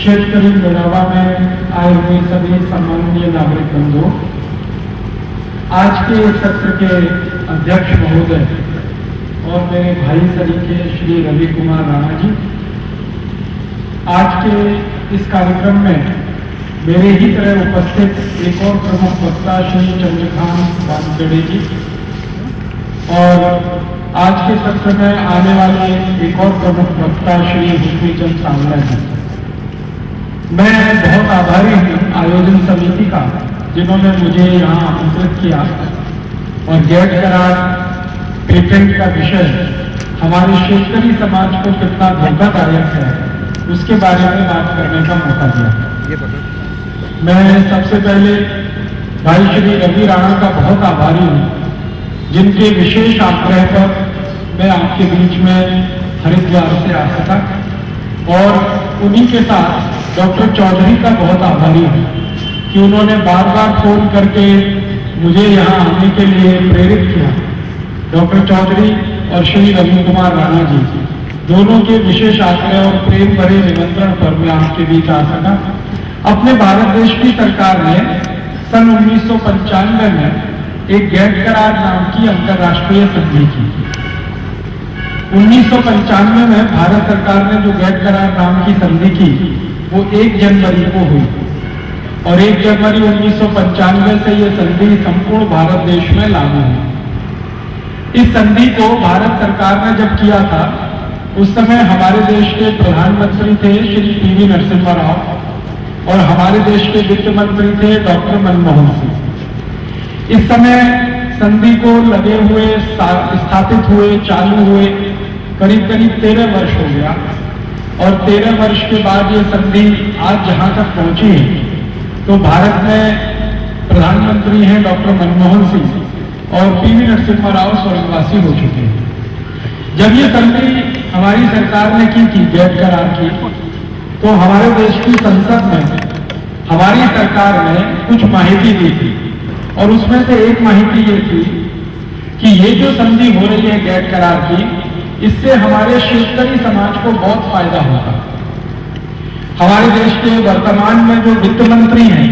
शेतकरी मेळावा में आए हुए सभी सम्माननीय नागरिक बंधुओं, आज के सत्र के अध्यक्ष महोदय और मेरे भाई सरीखे श्री रवि कुमार राणा जी, आज के इस कार्यक्रम में मेरे ही तरह उपस्थित एक और प्रमुख वक्ता श्री चंद्रकांत वानखेड़े जी, और आज के सत्र में आने वाले एक और प्रमुख वक्ता श्री हुस्नीचंद सांवला जी। मैं बहुत आभारी हूँ आयोजन समिति का, जिन्होंने मुझे यहाँ आमंत्रित किया और गेट करार पेटेंट का विषय हमारे शेतकरी समाज को कितना धोखादायक है उसके बारे में बात करने का मौका दिया। मैं सबसे पहले भाई श्री रवि राणा का बहुत आभारी हूँ, जिनके विशेष आग्रह पर मैं आपके बीच में हरिद्वार से आ सका, और उन्हीं के साथ डॉक्टर चौधरी का बहुत आभारी हूँ कि उन्होंने बार बार फोन करके मुझे यहाँ आने के लिए प्रेरित किया। डॉक्टर चौधरी और श्री रवि कुमार राणा जी, दोनों के विशेष आग्रह और प्रेम भरे निमंत्रण पर मैं आपके बीच आ सका। अपने भारत देश की सरकार ने सन 1995 में एक गेट करार नाम की अंतर्राष्ट्रीय संधि की। 1995 में भारत सरकार ने जो गेट करार नाम की संधि की वो 1 जनवरी को हुई, और 1 जनवरी 1995 से ये संधि संपूर्ण भारत देश में लागू हुई। इस संधि को भारत सरकार ने जब किया था, उस समय हमारे देश के प्रधानमंत्री थे श्री पीवी नरसिम्हा राव, और हमारे देश के वित्त मंत्री थे डॉक्टर मनमोहन सिंह। इस समय संधि को लगे हुए, स्थापित हुए, चालू हुए करीब 13 वर्ष हो गया, और 13 वर्ष के बाद ये संधि आज जहां तक पहुंची है, तो भारत में प्रधानमंत्री हैं डॉक्टर मनमोहन सिंह और पीवी नरसिम्हा राव स्वर्गवासी हो चुके हैं। जब ये संधि हमारी सरकार ने की थी, गेट करार की, तो हमारे देश की संसद में हमारी सरकार ने कुछ माहिती दी थी, और उसमें से एक माहिती ये थी कि ये जो संधि हो रही है गेट करार की, इससे हमारे शेतकरी समाज को बहुत फायदा होगा। हमारे देश के वर्तमान में जो वित्त मंत्री हैं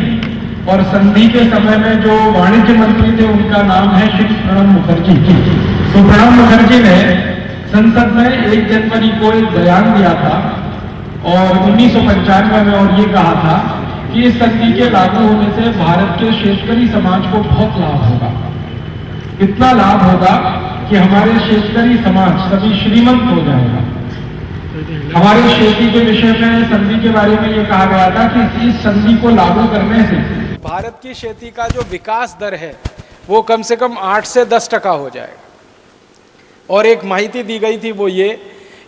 और संधि के समय में जो वाणिज्य मंत्री थे, उनका नाम है श्री प्रणब मुखर्जी। तो प्रणब मुखर्जी ने संसद में 1 जनवरी को एक बयान दिया था और 1995 में, और ये कहा था कि इस संधि के लागू होने से भारत के शेतकरी समाज को बहुत लाभ होगा। इतना लाभ होगा कि हमारे शेतकरी समाज सभी श्रीमंत हो जाएगा। हमारी खेती के विषय में संधि के बारे में ये कहा गया था कि इस संधि को लागू करने से भारत की खेती का जो विकास दर है वो कम से कम 8 से 10% हो जाएगा। और एक माहिती दी गई थी वो ये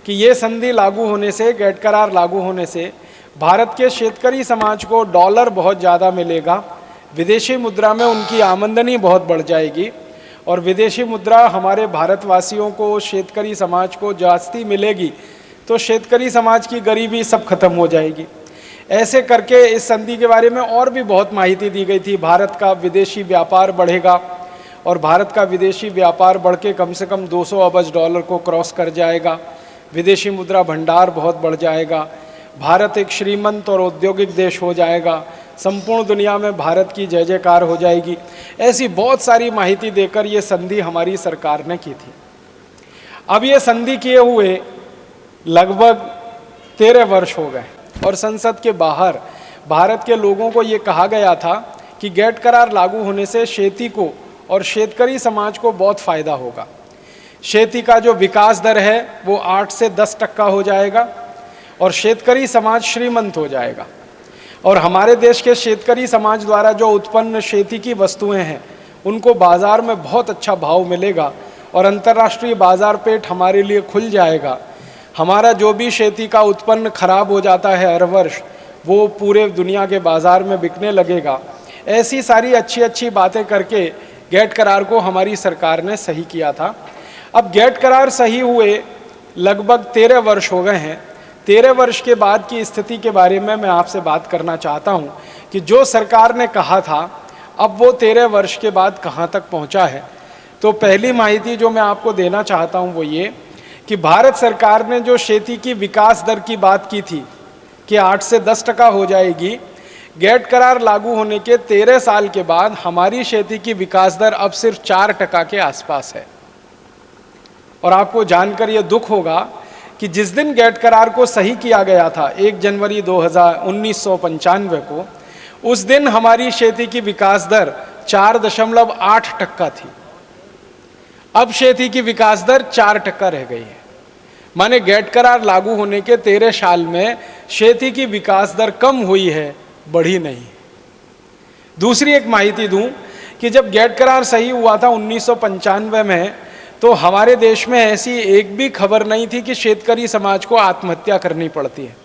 कि ये संधि लागू होने से, गेट करार लागू होने से भारत के शेतकरी समाज को डॉलर बहुत ज़्यादा मिलेगा, विदेशी मुद्रा में उनकी आमदनी बहुत बढ़ जाएगी, और विदेशी मुद्रा हमारे भारतवासियों को, शेतकरी समाज को जास्ती मिलेगी, तो शेतकरी समाज की गरीबी सब खत्म हो जाएगी। ऐसे करके इस संधि के बारे में और भी बहुत माहिती दी गई थी। भारत का विदेशी व्यापार बढ़ेगा, और भारत का विदेशी व्यापार बढ़ के कम से कम 200 अरब डॉलर को क्रॉस कर जाएगा। विदेशी मुद्रा भंडार बहुत बढ़ जाएगा। भारत एक श्रीमंत और औद्योगिक देश हो जाएगा। संपूर्ण दुनिया में भारत की जय जयकार हो जाएगी। ऐसी बहुत सारी माहिती देकर ये संधि हमारी सरकार ने की थी। अब ये संधि किए हुए लगभग 13 वर्ष हो गए, और संसद के बाहर भारत के लोगों को ये कहा गया था कि गेट करार लागू होने से खेती को और शेतकरी समाज को बहुत फ़ायदा होगा। खेती का जो विकास दर है वो 8 से 10% हो जाएगा, और शेतकरी समाज श्रीमंत हो जाएगा। और हमारे देश के शेतकरी समाज द्वारा जो उत्पन्न खेती की वस्तुएं हैं उनको बाज़ार में बहुत अच्छा भाव मिलेगा, और अंतर्राष्ट्रीय बाज़ार पेट हमारे लिए खुल जाएगा। हमारा जो भी खेती का उत्पन्न खराब हो जाता है हर वर्ष, वो पूरे दुनिया के बाज़ार में बिकने लगेगा। ऐसी सारी अच्छी अच्छी बातें करके गेट करार को हमारी सरकार ने सही किया था। अब गेट करार सही हुए लगभग 13 वर्ष हो गए हैं। 13 वर्ष के बाद की स्थिति के बारे में मैं आपसे बात करना चाहता हूं कि जो सरकार ने कहा था, अब वो 13 वर्ष के बाद कहां तक पहुंचा है। तो पहली माहिती जो मैं आपको देना चाहता हूं वो ये कि भारत सरकार ने जो खेती की विकास दर की बात की थी कि 8 से 10% हो जाएगी, गेट करार लागू होने के 13 साल के बाद हमारी खेती की विकास दर अब सिर्फ 4% के आसपास है। और आपको जानकर यह दुख होगा कि जिस दिन गेट करार को सही किया गया था 1 जनवरी 1995 को, उस दिन हमारी खेती की विकास दर 4.8% थी। अब खेती की विकास दर 4% रह गई है। माने गेट करार लागू होने के 13 साल में खेती की विकास दर कम हुई है, बढ़ी नहीं। दूसरी एक माहिती दूं कि जब गेट करार सही हुआ था 1995 में, तो हमारे देश में ऐसी एक भी खबर नहीं थी कि शेतकरी समाज को आत्महत्या करनी पड़ती है।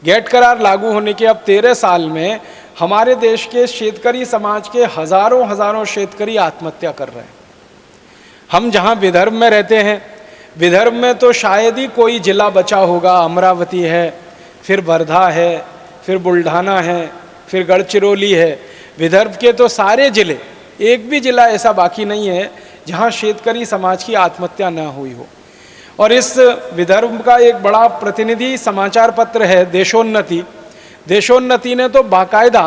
गेट करार लागू होने के अब 13 साल में हमारे देश के शेतकरी समाज के हजारों शेतकरी आत्महत्या कर रहे हैं। हम जहां विदर्भ में रहते हैं, विदर्भ में तो शायद ही कोई जिला बचा होगा। अमरावती है, फिर वर्धा है, फिर बुल्ढाना है, फिर गढ़चिरौली है। विदर्भ के तो सारे जिले, एक भी जिला ऐसा बाकी नहीं है जहां शेतकरी समाज की आत्महत्या न हुई हो। और इस विदर्भ का एक बड़ा प्रतिनिधि समाचार पत्र है देशोन्नति। देशोन्नति ने तो बाकायदा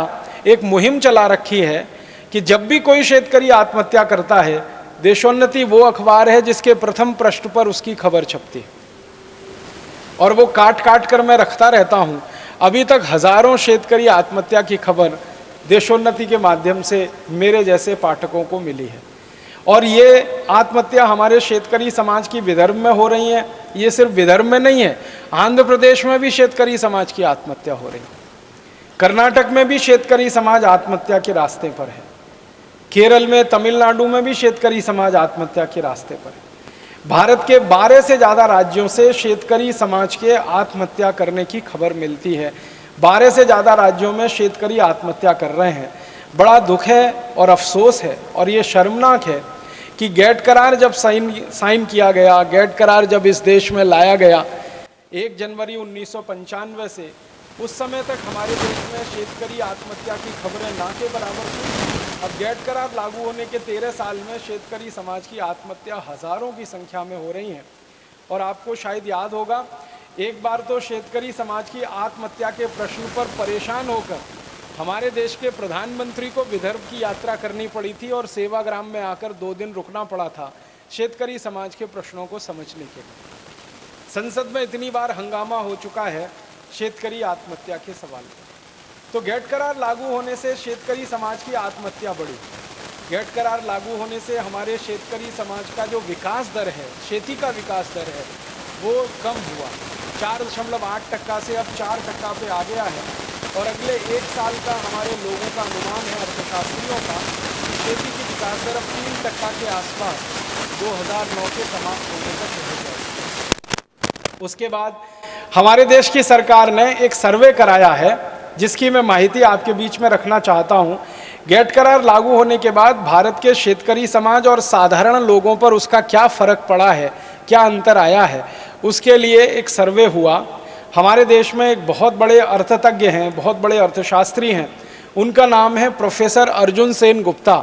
एक मुहिम चला रखी है कि जब भी कोई शेतकरी आत्महत्या करता है, देशोन्नति वो अखबार है जिसके प्रथम पृष्ठ पर उसकी खबर छपती है। और वो काट काट कर मैं रखता रहता हूँ। अभी तक हजारों शेतकरी आत्महत्या की खबर देशोन्नति के माध्यम से मेरे जैसे पाठकों को मिली है। और ये आत्महत्या हमारे शेतकरी समाज की विदर्भ में हो रही है। ये सिर्फ विदर्भ में नहीं है, आंध्र प्रदेश में भी शेतकरी समाज की आत्महत्या हो रही है। कर्नाटक में भी शेतकरी समाज आत्महत्या के रास्ते पर है। केरल में, तमिलनाडु में भी शेतकरी समाज आत्महत्या के रास्ते पर है। भारत के 12 से ज़्यादा राज्यों से शेतकरी समाज के आत्महत्या करने की खबर मिलती है। 12 से ज़्यादा राज्यों में शेतकरी आत्महत्या कर रहे हैं। बड़ा दुख है और अफसोस है और ये शर्मनाक है कि गेट करार जब साइन किया गया, गेट करार जब इस देश में लाया गया 1 जनवरी 1995 से, उस समय तक हमारे देश में शेतकरी आत्महत्या की खबरें ना के बराबर थी। अब गेट करार लागू होने के 13 साल में शेतकरी समाज की आत्महत्या हजारों की संख्या में हो रही हैं। और आपको शायद याद होगा, एक बार तो शेतकरी समाज की आत्महत्या के प्रश्न पर परेशान होकर हमारे देश के प्रधानमंत्री को विदर्भ की यात्रा करनी पड़ी थी और सेवाग्राम में आकर 2 दिन रुकना पड़ा था शेतकरी समाज के प्रश्नों को समझने के लिए। संसद में इतनी बार हंगामा हो चुका है शेतकरी आत्महत्या के सवाल पर। तो गेट करार लागू होने से शेतकरी समाज की आत्महत्या बढ़ी। गेट करार लागू होने से हमारे शेतकरी समाज का जो विकास दर है, खेती का विकास दर है, वो कम हुआ। 4.8% से अब 4% पे आ गया है। और अगले 1 साल का हमारे लोगों का अनुमान है, अर्थशास्त्रियों का, खेती की विकास दर अब 3% के आसपास 2009 के समाप्त होने तक हो जाएगी। उसके बाद हमारे देश की सरकार ने एक सर्वे कराया है जिसकी मैं माहिती आपके बीच में रखना चाहता हूँ। गेट करार लागू होने के बाद भारत के शेतकरी समाज और साधारण लोगों पर उसका क्या फ़र्क पड़ा है, क्या अंतर आया है, उसके लिए एक सर्वे हुआ। हमारे देश में एक बहुत बड़े अर्थतज्ञ हैं, बहुत बड़े अर्थशास्त्री हैं, उनका नाम है प्रोफेसर अर्जुन सेन गुप्ता।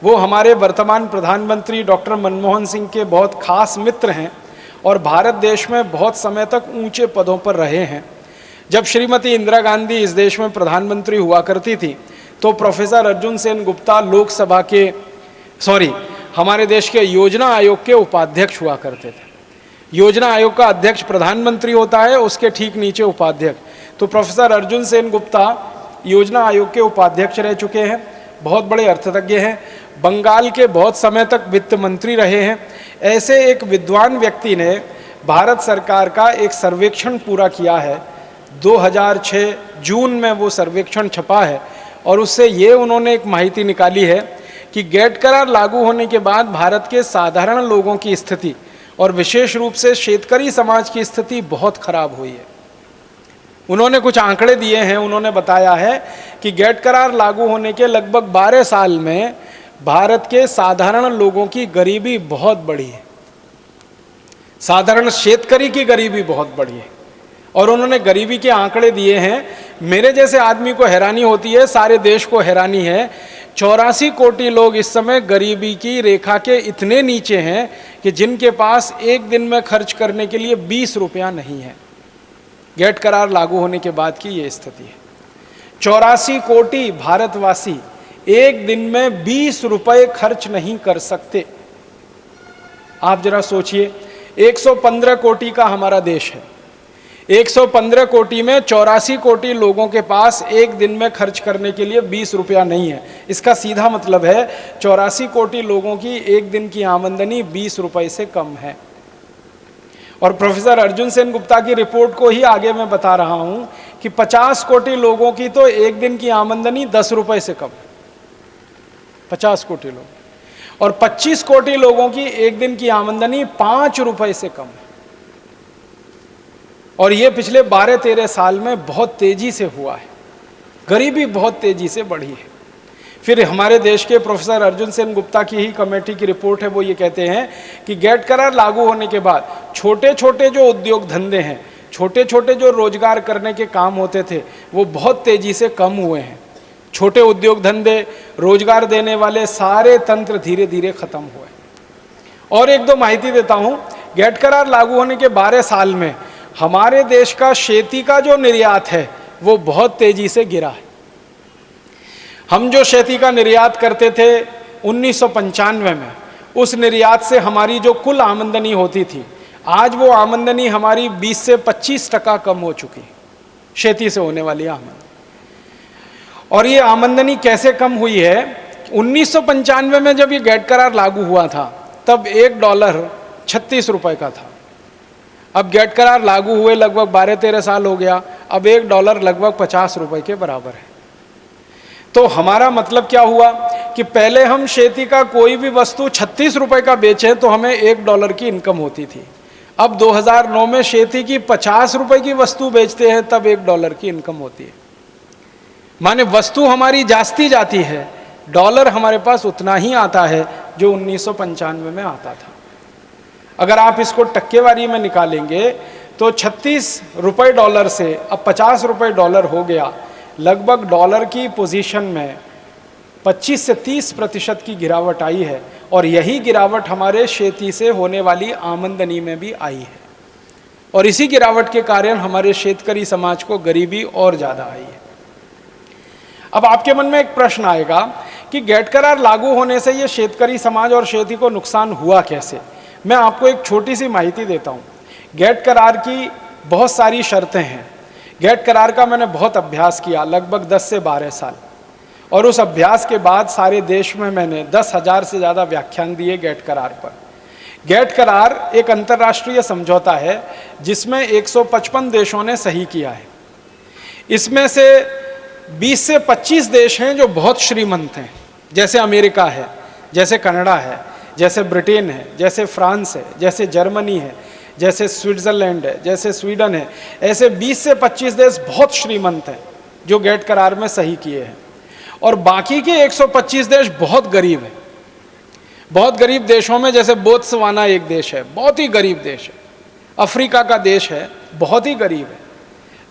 वो हमारे वर्तमान प्रधानमंत्री डॉक्टर मनमोहन सिंह के बहुत खास मित्र हैं और भारत देश में बहुत समय तक ऊंचे पदों पर रहे हैं। जब श्रीमती इंदिरा गांधी इस देश में प्रधानमंत्री हुआ करती थी तो प्रोफेसर अर्जुन सेन गुप्ता लोकसभा के हमारे देश के योजना आयोग के उपाध्यक्ष हुआ करते थे। योजना आयोग का अध्यक्ष प्रधानमंत्री होता है, उसके ठीक नीचे उपाध्यक्ष। तो प्रोफेसर अर्जुन सेन गुप्ता योजना आयोग के उपाध्यक्ष रह चुके हैं, बहुत बड़े अर्थतज्ञ हैं, बंगाल के बहुत समय तक वित्त मंत्री रहे हैं। ऐसे एक विद्वान व्यक्ति ने भारत सरकार का एक सर्वेक्षण पूरा किया है। 2006 जून में वो सर्वेक्षण छपा है और उससे ये उन्होंने एक माहिती निकाली है कि गेट करार लागू होने के बाद भारत के साधारण लोगों की स्थिति और विशेष रूप से शेतकरी समाज की स्थिति बहुत खराब हुई है। उन्होंने कुछ आंकड़े दिए हैं। उन्होंने बताया है कि गेट करार लागू होने के लगभग 12 साल में भारत के साधारण लोगों की गरीबी बहुत बढ़ी है, साधारण शेतकरी की गरीबी बहुत बढ़ी है। और उन्होंने गरीबी के आंकड़े दिए हैं। मेरे जैसे आदमी को हैरानी होती है, सारे देश को हैरानी है। 84 कोटि लोग इस समय गरीबी की रेखा के इतने नीचे हैं कि जिनके पास एक दिन में खर्च करने के लिए 20 रुपया नहीं है। गेट करार लागू होने के बाद की ये स्थिति है। 84 कोटि भारतवासी एक दिन में 20 रुपए खर्च नहीं कर सकते। आप जरा सोचिए, 115 कोटि का हमारा देश है, 115 कोटि में 84 कोटि लोगों के पास एक दिन में खर्च करने के लिए 20 रुपया नहीं है। इसका सीधा मतलब है 84 कोटि लोगों की एक दिन की आमदनी 20 रुपए से कम है। और प्रोफेसर अर्जुन सेन गुप्ता की रिपोर्ट को ही आगे मैं बता रहा हूं कि 50 कोटि लोगों की तो एक दिन की आमदनी 10 रुपए से कम है, 50 कोटि लोग। और 25 कोटि लोगों की एक दिन की आमदनी 5 रुपए से कम है। और ये पिछले 12-13 साल में बहुत तेजी से हुआ है, गरीबी बहुत तेजी से बढ़ी है। फिर हमारे देश के प्रोफेसर अर्जुन सेन गुप्ता की ही कमेटी की रिपोर्ट है, वो ये कहते हैं कि गेट करार लागू होने के बाद छोटे छोटे जो उद्योग धंधे हैं, छोटे छोटे जो रोजगार करने के काम होते थे, वो बहुत तेजी से कम हुए हैं। छोटे उद्योग धंधे, रोजगार देने वाले सारे तंत्र धीरे धीरे खत्म हुए। और एक दो माहिती देता हूं, गेट करार लागू होने के 12 साल में हमारे देश का शेती का जो निर्यात है वो बहुत तेजी से गिरा है। हम जो शेती का निर्यात करते थे 1995 में, उस निर्यात से हमारी जो कुल आमदनी होती थी, आज वो आमदनी हमारी 20 से 25% कम हो चुकी है, शेती से होने वाली आमदनी। और ये आमदनी कैसे कम हुई है? 1995 में जब ये गेट करार लागू हुआ था तब $1 36 रुपए का था। अब गेट करार लागू हुए लगभग 12-13 साल हो गया, अब $1 लगभग 50 रुपए के बराबर है। तो हमारा मतलब क्या हुआ कि पहले हम शेती का कोई भी वस्तु 36 रुपए का बेचें तो हमें $1 की इनकम होती थी। अब 2009 में शेती की 50 रुपए की वस्तु बेचते हैं तब $1 की इनकम होती है। माने वस्तु हमारी जाती जाती है, डॉलर हमारे पास उतना ही आता है जो 1995 में आता था। अगर आप इसको टक्केवारी में निकालेंगे तो 36 रुपए डॉलर से अब 50 रुपए डॉलर हो गया। लगभग डॉलर की पोजीशन में 25 से 30% की गिरावट आई है। और यही गिरावट हमारे खेती से होने वाली आमदनी में भी आई है। और इसी गिरावट के कारण हमारे शेतकरी समाज को गरीबी और ज़्यादा आई है। अब आपके मन में एक प्रश्न आएगा कि गेट करार लागू होने से ये शेतकरी समाज और खेती को नुकसान हुआ कैसे? मैं आपको एक छोटी सी माहिती देता हूँ। गेट करार की बहुत सारी शर्तें हैं। गेट करार का मैंने बहुत अभ्यास किया, लगभग 10 से 12 साल। और उस अभ्यास के बाद सारे देश में मैंने 10,000 से ज़्यादा व्याख्यान दिए गेट करार पर। गेट करार एक अंतर्राष्ट्रीय समझौता है जिसमें 155 देशों ने सही किया है। इसमें से 20 से 25 देश हैं जो बहुत श्रीमंत हैं, जैसे अमेरिका है, जैसे कनाडा है, जैसे ब्रिटेन है, जैसे फ्रांस है, जैसे जर्मनी है, जैसे स्विट्ज़रलैंड है, जैसे स्वीडन है। ऐसे 20 से 25 देश बहुत श्रीमंत हैं जो गेट करार में सही किए हैं। और बाकी के 125 देश बहुत गरीब हैं। बहुत गरीब देशों में जैसे बोत्सवाना एक देश है, बहुत ही गरीब देश है। अफ्रीका का देश है, बहुत ही गरीब है।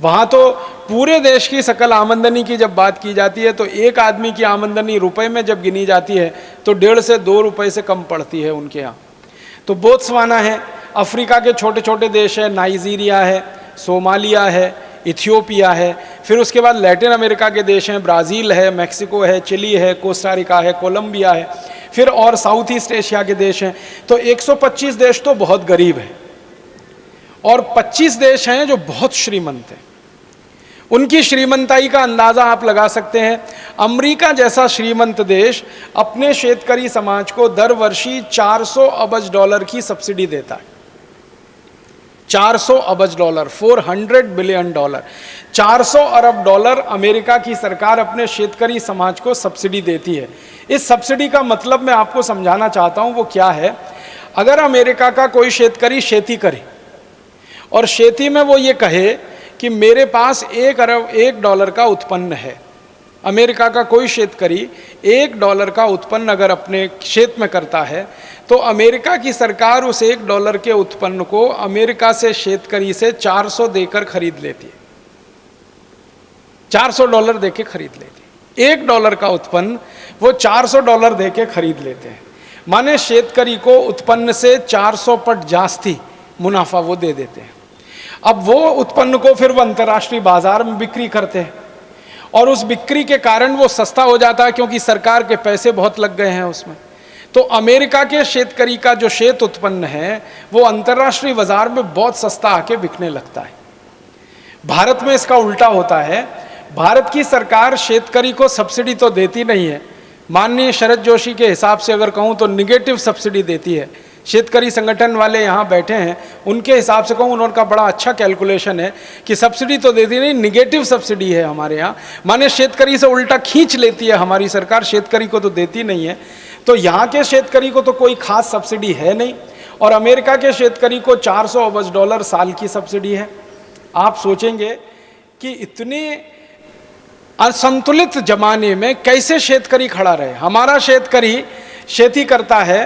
वहाँ तो पूरे देश की सकल आमदनी की जब बात की जाती है तो एक आदमी की आमदनी रुपए में जब गिनी जाती है तो 1.5 से 2 रुपए से कम पड़ती है उनके यहाँ। तो बोत्सवाना है, अफ्रीका के छोटे छोटे देश है, नाइजीरिया है, सोमालिया है, इथियोपिया है। फिर उसके बाद लैटिन अमेरिका के देश हैं, ब्राज़ील है, मैक्सिको है, चिली है, कोस्टारिका है, कोलंबिया है। फिर और साउथ ईस्ट एशिया के देश हैं। तो 125 देश तो बहुत गरीब हैं और 25 देश हैं जो बहुत श्रीमंत हैं। उनकी श्रीमंताई का अंदाज़ा आप लगा सकते हैं। अमेरिका जैसा श्रीमंत देश अपने शेतकरी समाज को दर वर्षी $400 अरब की सब्सिडी देता है। $400 अरब, $400 बिलियन। $400 अरब अमेरिका की सरकार अपने शेतकरी समाज को सब्सिडी देती है। इस सब्सिडी का मतलब मैं आपको समझाना चाहता हूँ वो क्या है। अगर अमेरिका का कोई शेतकरी खेती करे और खेती में वो ये कहे कि मेरे पास $1 का उत्पन्न है, अमेरिका का कोई शेतकरी $1 का उत्पन्न अगर अपने क्षेत्र में करता है तो अमेरिका की सरकार उस $1 के उत्पन्न को अमेरिका से शेतकरी से 400 देकर खरीद लेती है। $400 देके खरीद लेती है। $1 का उत्पन्न वो $400 देके खरीद लेते हैं। माने शेतकरी को उत्पन्न से 400 पट जास्ती मुनाफा वो दे देते हैं। अब वो उत्पन्न को फिर वो अंतर्राष्ट्रीय बाजार में बिक्री करते हैं और उस बिक्री के कारण वो सस्ता हो जाता है क्योंकि सरकार के पैसे बहुत लग गए हैं उसमें। तो अमेरिका के शेतकरी का जो शेत उत्पन्न है वो अंतर्राष्ट्रीय बाजार में बहुत सस्ता आके बिकने लगता है। भारत में इसका उल्टा होता है। भारत की सरकार शेतकरी को सब्सिडी तो देती नहीं है, माननीय शरद जोशी के हिसाब से अगर कहूँ तो निगेटिव सब्सिडी देती है। शेतकरी संगठन वाले यहाँ बैठे हैं, उनके हिसाब से कहूँ, उनका बड़ा अच्छा कैलकुलेशन है कि सब्सिडी तो देती नहीं, निगेटिव सब्सिडी है हमारे यहाँ, माने शेतकरी से उल्टा खींच लेती है हमारी सरकार, शेतकरी को तो देती नहीं है। तो यहाँ के शेतकरी को तो कोई खास सब्सिडी है नहीं और अमेरिका के शेतकरी को $400 अरब साल की सब्सिडी है। आप सोचेंगे कि इतने असंतुलित जमाने में कैसे शेतकरी खड़ा रहे। हमारा शेतकरी खेती करता है,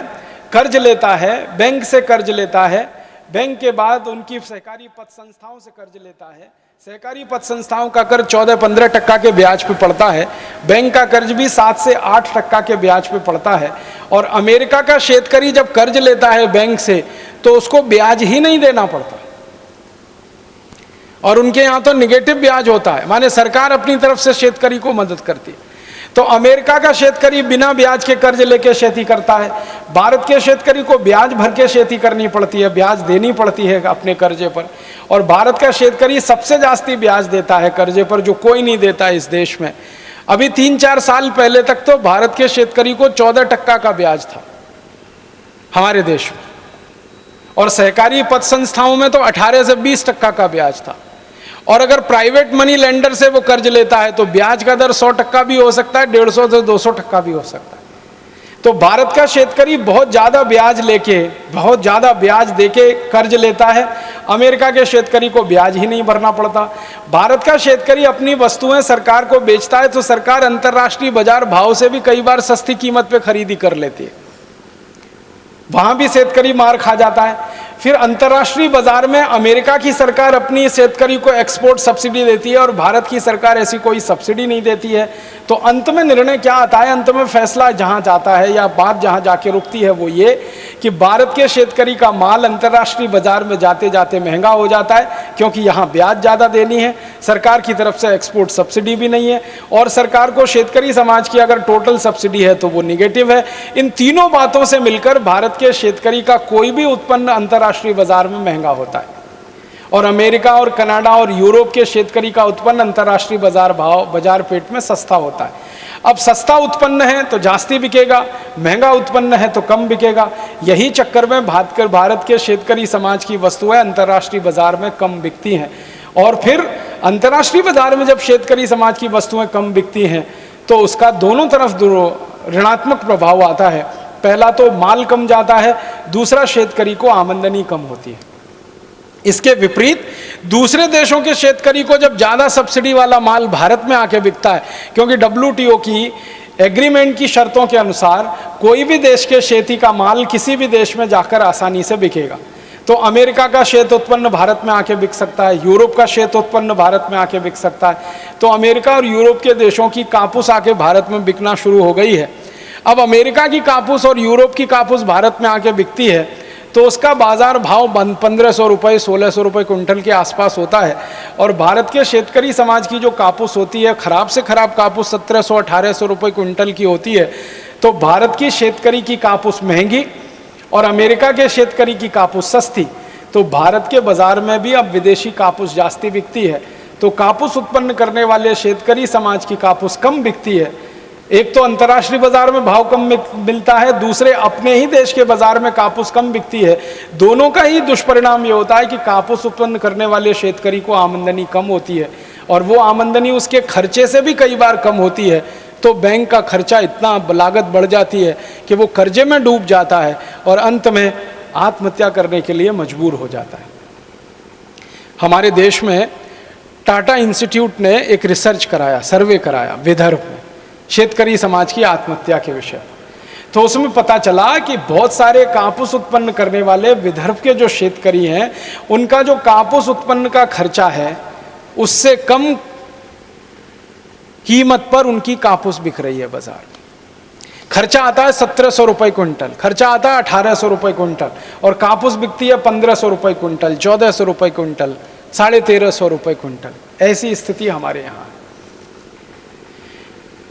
कर्ज लेता है, बैंक से कर्ज लेता है, बैंक के बाद उनकी सहकारी पत संस्थाओं से कर्ज लेता है, सहकारी पत संस्थाओं का कर्ज 14-15% के ब्याज पे पड़ता है, बैंक का कर्ज भी 7 से 8% के ब्याज पे पड़ता है। और अमेरिका का शेतकरी जब कर्ज लेता है बैंक से तो उसको ब्याज ही नहीं देना पड़ता और उनके यहाँ तो निगेटिव ब्याज होता है, माने सरकार अपनी तरफ से शेतकरी को मदद करती है। तो अमेरिका का शेतकरी बिना ब्याज के कर्ज लेके खेती करता है, भारत के शेतकरी को ब्याज भर के खेती करनी पड़ती है, ब्याज देनी पड़ती है अपने कर्जे पर। और भारत का शेतकरी सबसे जास्ती ब्याज देता है कर्जे पर, जो कोई नहीं देता इस देश में। अभी 3-4 साल पहले तक तो भारत के शेतकरी को 14% का ब्याज था हमारे देश में, और सहकारी पत संस्थाओं में तो 18 से 20% का ब्याज था। और अगर प्राइवेट मनी लेंडर से वो कर्ज लेता है तो ब्याज का दर 100% भी हो सकता है, 150 से 200% भी हो सकता है। तो भारत का शेतकरी बहुत ज्यादा ब्याज लेके, बहुत ज्यादा ब्याज देके कर्ज लेता है, अमेरिका के शेतकरी को ब्याज ही नहीं भरना पड़ता। भारत का शेतकरी अपनी वस्तुएं सरकार को बेचता है तो सरकार अंतर्राष्ट्रीय बाजार भाव से भी कई बार सस्ती कीमत पे खरीदी कर लेती है, वहां भी शेतकरी मार खा जाता है। फिर अंतर्राष्ट्रीय बाजार में अमेरिका की सरकार अपनी शेतकरी को एक्सपोर्ट सब्सिडी देती है और भारत की सरकार ऐसी कोई सब्सिडी नहीं देती है। तो अंत में निर्णय क्या आता है, अंत में फैसला जहां जाता है या बात जहां जाके रुकती है वो ये कि भारत के शेतकरी का माल अंतर्राष्ट्रीय बाजार में जाते जाते महंगा हो जाता है, क्योंकि यहाँ ब्याज ज़्यादा देनी है, सरकार की तरफ से एक्सपोर्ट सब्सिडी भी नहीं है, और सरकार को शेतकरी समाज की अगर टोटल सब्सिडी है तो वो निगेटिव है। इन तीनों बातों से मिलकर भारत के शेतकरी का कोई भी उत्पन्न अंतर्राष्ट्रीय बाजार में महंगा होता है, और अमेरिका और कनाडा और यूरोप के शेतकरी का उत्पन्न अंतर्राष्ट्रीय बाजार पेट में सस्ता होता है। अब सस्ता उत्पन्न है तो जास्ती बिकेगा, महंगा उत्पन्न है तो कम बिकेगा। यही चक्कर में भारत के शेतकरी समाज की वस्तुएं अंतर्राष्ट्रीय बाजार में कम बिकती हैं, और फिर अंतर्राष्ट्रीय बाजार में जब शेतकरी समाज की वस्तुएं कम बिकती हैं तो उसका दोनों तरफ ऋणात्मक प्रभाव आता है। पहला तो माल कम जाता है, दूसरा शेतकरी को आमदनी कम होती है। इसके विपरीत दूसरे देशों के शेतकरी को जब ज़्यादा सब्सिडी वाला माल भारत में आके बिकता है, क्योंकि WTO की एग्रीमेंट की शर्तों के अनुसार कोई भी देश के खेती का माल किसी भी देश में जाकर आसानी से बिकेगा। तो अमेरिका का शेत उत्पन्न भारत में आके बिक सकता है, यूरोप का शेत उत्पन्न भारत में आके बिक सकता है। तो अमेरिका और यूरोप के देशों की कापूस आके भारत में बिकना शुरू हो गई है। अब अमेरिका की कापूस और यूरोप की कापूस भारत में आके बिकती है तो उसका बाजार भाव 1500 रुपये 1600 रुपये कुंटल के आसपास होता है, और भारत के शेतकरी समाज की जो कापूस होती है, खराब से खराब कापूस 1700-1800 रुपये कुंटल की होती है। तो भारत की शेतकरी की कापूस महंगी और अमेरिका के शेतकरी की कापूस सस्ती, तो भारत के बाजार में भी अब विदेशी कापूस जास्ती बिकती है। तो कापूस उत्पन्न करने वाले शेतकरी समाज की कापूस कम बिकती है। एक तो अंतर्राष्ट्रीय बाजार में भाव कम मिलता है, दूसरे अपने ही देश के बाजार में कापूस कम बिकती है। दोनों का ही दुष्परिणाम ये होता है कि कापूस उत्पन्न करने वाले शेतकरी को आमदनी कम होती है, और वो आमदनी उसके खर्चे से भी कई बार कम होती है। तो बैंक का खर्चा इतना लागत बढ़ जाती है कि वो कर्जे में डूब जाता है और अंत में आत्महत्या करने के लिए मजबूर हो जाता है। हमारे देश में टाटा इंस्टीट्यूट ने एक रिसर्च कराया, सर्वे कराया विदर्भ में, शेतकरी समाज की आत्महत्या के विषय। तो उसमें पता चला कि बहुत सारे कापूस उत्पन्न करने वाले विदर्भ के जो शेतकरी हैं, उनका जो कापूस उत्पन्न का खर्चा है उससे कम कीमत पर उनकी कापूस बिक रही है बाजार में। खर्चा आता है 1700 रुपये कुंटल, खर्चा आता है 1800 रुपये कुंटल, और कापूस बिकती है 1500 रुपये कुंटल, 1400 रुपये कुंटल, 1350 रुपये क्विंटल, ऐसी स्थिति हमारे यहाँ है।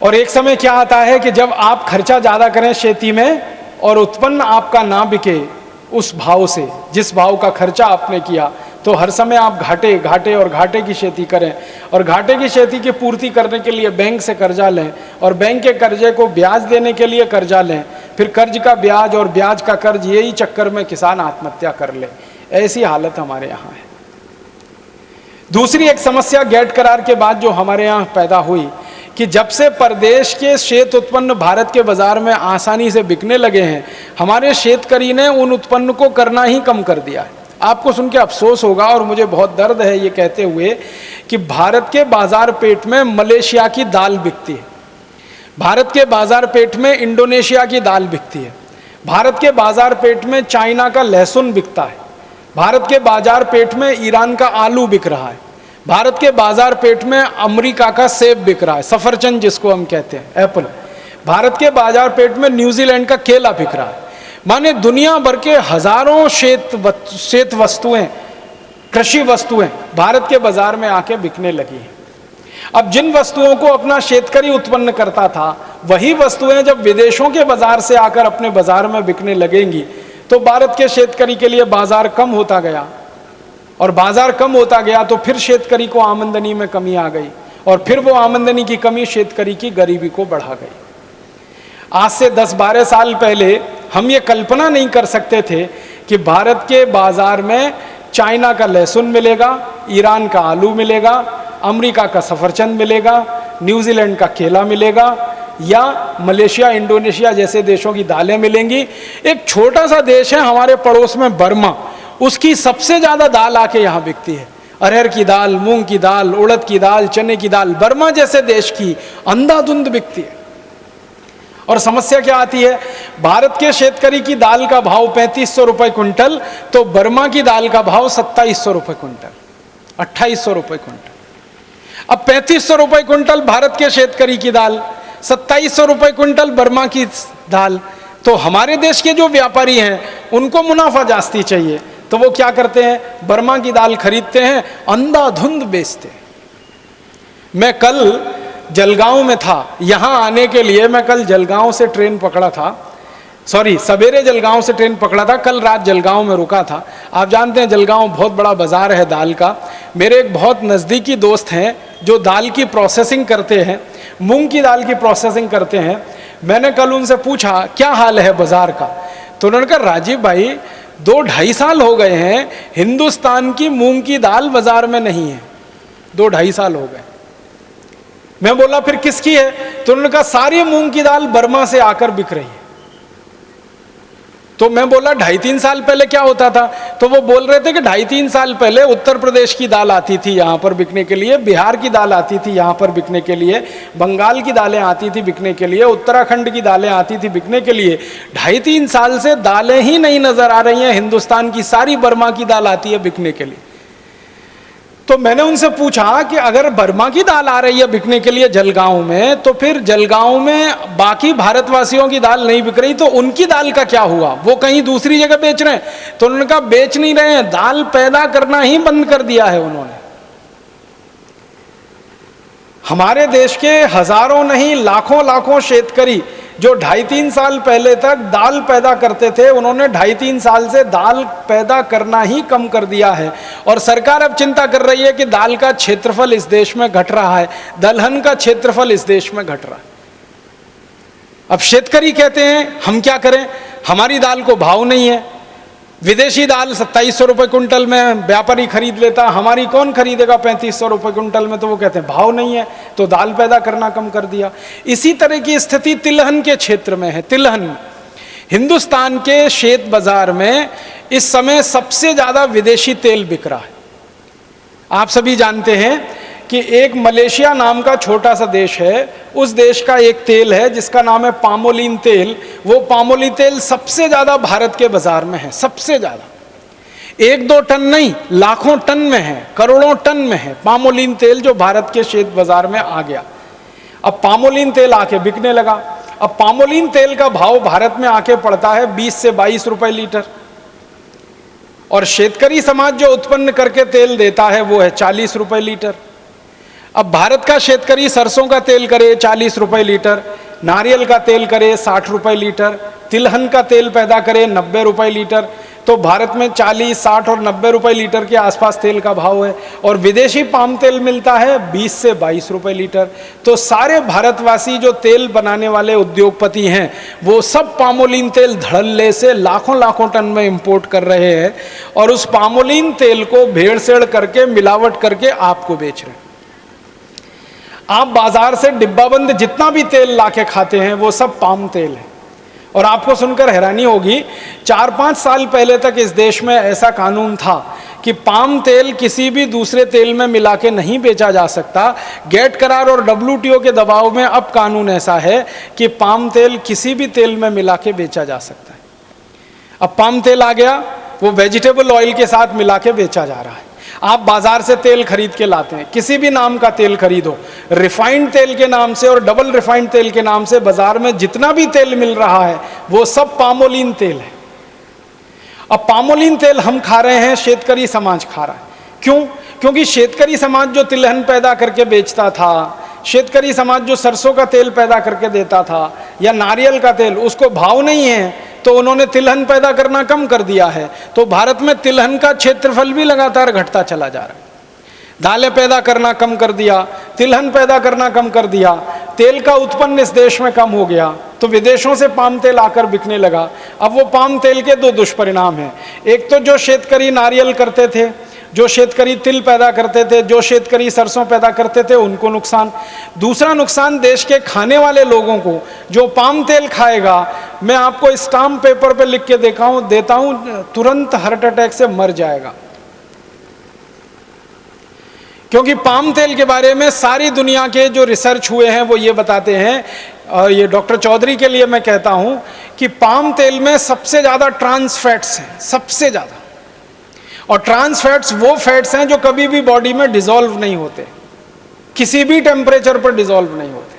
और एक समय क्या आता है कि जब आप खर्चा ज़्यादा करें खेती में और उत्पन्न आपका ना बिके उस भाव से, जिस भाव का खर्चा आपने किया, तो हर समय आप घाटे घाटे और घाटे की खेती करें, और घाटे की खेती की पूर्ति करने के लिए बैंक से कर्जा लें, और बैंक के कर्जे को ब्याज देने के लिए कर्जा लें, फिर कर्ज का ब्याज और ब्याज का कर्ज, यही चक्कर में किसान आत्महत्या कर ले। ऐसी हालत हमारे यहाँ है। दूसरी एक समस्या गेट करार के बाद जो हमारे यहाँ पैदा हुई कि जब से प्रदेश के शेत उत्पन्न भारत के बाजार में आसानी से बिकने लगे हैं, हमारे शेतकरी ने उन उत्पन्न को करना ही कम कर दिया है। आपको सुन के अफसोस होगा और मुझे बहुत दर्द है ये कहते हुए कि भारत के बाजार पेट में मलेशिया की दाल बिकती है, भारत के बाजार पेट में इंडोनेशिया की दाल बिकती है, भारत के बाजार पेट में चाइना का लहसुन बिकता है, भारत के बाजार पेट में ईरान का आलू बिक रहा है, भारत के बाजार पेट में अमेरिका का सेब बिक रहा है, सफरचंद जिसको हम कहते हैं, एप्पल। भारत के बाजार पेट में न्यूजीलैंड का केला बिक रहा है। माने दुनिया भर के हजारों शेत वस्तुएं, कृषि वस्तुएं भारत के बाजार में आके बिकने लगी हैं। अब जिन वस्तुओं को अपना शेतकरी उत्पन्न करता था, वही वस्तुएं जब विदेशों के बाजार से आकर अपने बाजार में बिकने लगेंगी, तो भारत के शेतकरी के लिए बाजार कम होता गया, और बाजार कम होता गया तो फिर शेतकरी को आमदनी में कमी आ गई, और फिर वो आमदनी की कमी शेतकरी की गरीबी को बढ़ा गई। आज से 10-12 साल पहले हम ये कल्पना नहीं कर सकते थे कि भारत के बाजार में चाइना का लहसुन मिलेगा, ईरान का आलू मिलेगा, अमेरिका का सफरचंद मिलेगा, न्यूजीलैंड का केला मिलेगा, या मलेशिया, इंडोनेशिया जैसे देशों की दालें मिलेंगी। एक छोटा सा देश है हमारे पड़ोस में बर्मा, उसकी सबसे ज़्यादा दाल आके यहाँ बिकती है। अरहर की दाल, मूंग की दाल, उड़द की दाल, चने की दाल बर्मा जैसे देश की अंधाधुंध बिकती है। और समस्या क्या आती है, भारत के शेतकरी की दाल का भाव 3500 रुपये क्विंटल, तो बर्मा की दाल का भाव 2700 रुपये क्विंटल, 2800 रुपये क्विंटल। अब 3500 रुपये क्विंटल भारत के शेतकरी की दाल, 2700 रुपये क्विंटल बर्मा की दाल, तो हमारे देश के जो व्यापारी हैं उनको मुनाफा जास्ती चाहिए, तो वो क्या करते हैं, बर्मा की दाल खरीदते हैं, अंधाधुंध बेचते हैं। मैं कल जलगांव में था, यहाँ आने के लिए मैं कल जलगांव से ट्रेन पकड़ा था, सवेरे जलगांव से ट्रेन पकड़ा था, कल रात जलगांव में रुका था। आप जानते हैं जलगांव बहुत बड़ा बाजार है दाल का। मेरे एक बहुत नज़दीकी दोस्त हैं जो दाल की प्रोसेसिंग करते हैं, मूंग की दाल की प्रोसेसिंग करते हैं। मैंने कल उनसे पूछा क्या हाल है बाजार का, तो उन्होंने कहा राजीव भाई 2-2.5 साल हो गए हैं हिंदुस्तान की मूंग की दाल बाजार में नहीं है, 2-2.5 साल हो गए। मैं बोला फिर किसकी है, तो उन्होंने कहा सारी मूंग की दाल बर्मा से आकर बिक रही है। तो मैं बोला 2.5-3 साल पहले क्या होता था, तो वो बोल रहे थे कि 2.5-3 साल पहले उत्तर प्रदेश की दाल आती थी यहाँ पर बिकने के लिए, बिहार की दाल आती थी यहाँ पर बिकने के लिए, बंगाल की दालें आती थी बिकने के लिए, उत्तराखंड की दालें आती थी बिकने के लिए। 2.5-3 साल से दालें ही नहीं नजर आ रही हैं, हिंदुस्तान की सारी बर्मा की दाल आती है बिकने के लिए। तो मैंने उनसे पूछा कि अगर बर्मा की दाल आ रही है बिकने के लिए जलगांव में, तो फिर जलगांव में बाकी भारतवासियों की दाल नहीं बिक रही, तो उनकी दाल का क्या हुआ, वो कहीं दूसरी जगह बेच रहे हैं? तो उन्होंने कहा बेच नहीं रहे हैं, दाल पैदा करना ही बंद कर दिया है उन्होंने। हमारे देश के हजारों नहीं लाखों शेतकरी जो 2.5-3 साल पहले तक दाल पैदा करते थे, उन्होंने 2.5-3 साल से दाल पैदा करना ही कम कर दिया है। और सरकार अब चिंता कर रही है कि दाल का क्षेत्रफल इस देश में घट रहा है, दलहन का क्षेत्रफल इस देश में घट रहा है। अब शेतकरी कहते हैं हम क्या करें, हमारी दाल को भाव नहीं है, विदेशी दाल 2700 रुपये क्विंटल में व्यापारी खरीद लेता, हमारी कौन खरीदेगा 3500 रुपये क्विंटल में, तो वो कहते हैं भाव नहीं है, तो दाल पैदा करना कम कर दिया। इसी तरह की स्थिति तिलहन के क्षेत्र में है। तिलहन हिंदुस्तान के शेत बाजार में इस समय सबसे ज्यादा विदेशी तेल बिक रहा है। आप सभी जानते हैं कि एक मलेशिया नाम का छोटा सा देश है, उस देश का एक तेल है जिसका नाम है पामोलिन तेल। वो पामोलिन तेल सबसे ज्यादा भारत के बाजार में है, सबसे ज्यादा। 1-2 टन नहीं, लाखों टन में है, करोड़ों टन में है पामोलिन तेल, जो भारत के शेत बाजार में आ गया। अब पामोलिन तेल आके बिकने लगा। अब पामोलिन तेल का भाव भारत में आके पड़ता है 20 से 22 रुपए लीटर, और शेतकरी समाज जो उत्पन्न करके तेल देता है वो है 40 रुपए लीटर। अब भारत का शेतकरी सरसों का तेल करे 40 रुपए लीटर, नारियल का तेल करे 60 रुपए लीटर, तिलहन का तेल पैदा करे 90 रुपए लीटर, तो भारत में 40, 60 और 90 रुपए लीटर के आसपास तेल का भाव है। और विदेशी पाम तेल मिलता है 20 से 22 रुपए लीटर। तो सारे भारतवासी जो तेल बनाने वाले उद्योगपति हैं वो सब पामोलिन तेल धड़ल्ले से लाखों लाखों टन में इंपोर्ट कर रहे हैं और उस पामोलिन तेल को भेड़सेड़ करके मिलावट करके आपको बेच रहे हैं। आप बाजार से डिब्बाबंद जितना भी तेल लाके खाते हैं वो सब पाम तेल है। और आपको सुनकर हैरानी होगी, 4-5 साल पहले तक इस देश में ऐसा कानून था कि पाम तेल किसी भी दूसरे तेल में मिला के नहीं बेचा जा सकता। गेट करार और WTO के दबाव में अब कानून ऐसा है कि पाम तेल किसी भी तेल में मिला के बेचा जा सकता है। अब पाम तेल आ गया, वो वेजिटेबल ऑयल के साथ मिला के बेचा जा रहा है। आप बाजार से तेल खरीद के लाते हैं, किसी भी नाम का तेल खरीदो, रिफाइंड तेल के नाम से और डबल रिफाइंड तेल के नाम से बाजार में जितना भी तेल मिल रहा है वो सब पामोलिन तेल है। अब पामोलिन तेल हम खा रहे हैं, शेतकरी समाज खा रहा है। क्यों? क्योंकि शेतकरी समाज जो तिलहन पैदा करके बेचता था, शेतकरी समाज जो सरसों का तेल पैदा करके देता था या नारियल का तेल, उसको भाव नहीं है तो उन्होंने तिलहन पैदा करना कम कर दिया है। तो भारत में तिलहन का क्षेत्रफल भी लगातार घटता चला जा रहा है। दालें पैदा करना कम कर दिया, तिलहन पैदा करना कम कर दिया, तेल का उत्पन्न इस देश में कम हो गया, तो विदेशों से पाम तेल आकर बिकने लगा। अब वो पाम तेल के दो दुष्परिणाम हैं। एक तो जो शेतकरी नारियल करते थे, जो शेतकरी तिल पैदा करते थे, जो शेतकरी सरसों पैदा करते थे, उनको नुकसान। दूसरा नुकसान देश के खाने वाले लोगों को, जो पाम तेल खाएगा, मैं आपको स्टाम्प पेपर पे लिख के देता हूं, तुरंत हार्ट अटैक से मर जाएगा। क्योंकि पाम तेल के बारे में सारी दुनिया के जो रिसर्च हुए हैं वो ये बताते हैं, और ये डॉक्टर चौधरी के लिए मैं कहता हूं कि पाम तेल में सबसे ज्यादा ट्रांस फैट्स हैं, सबसे ज्यादा। और ट्रांस फैट्स वो फैट्स हैं जो कभी भी बॉडी में डिसॉल्व नहीं होते, किसी भी टेम्परेचर पर डिसॉल्व नहीं होते।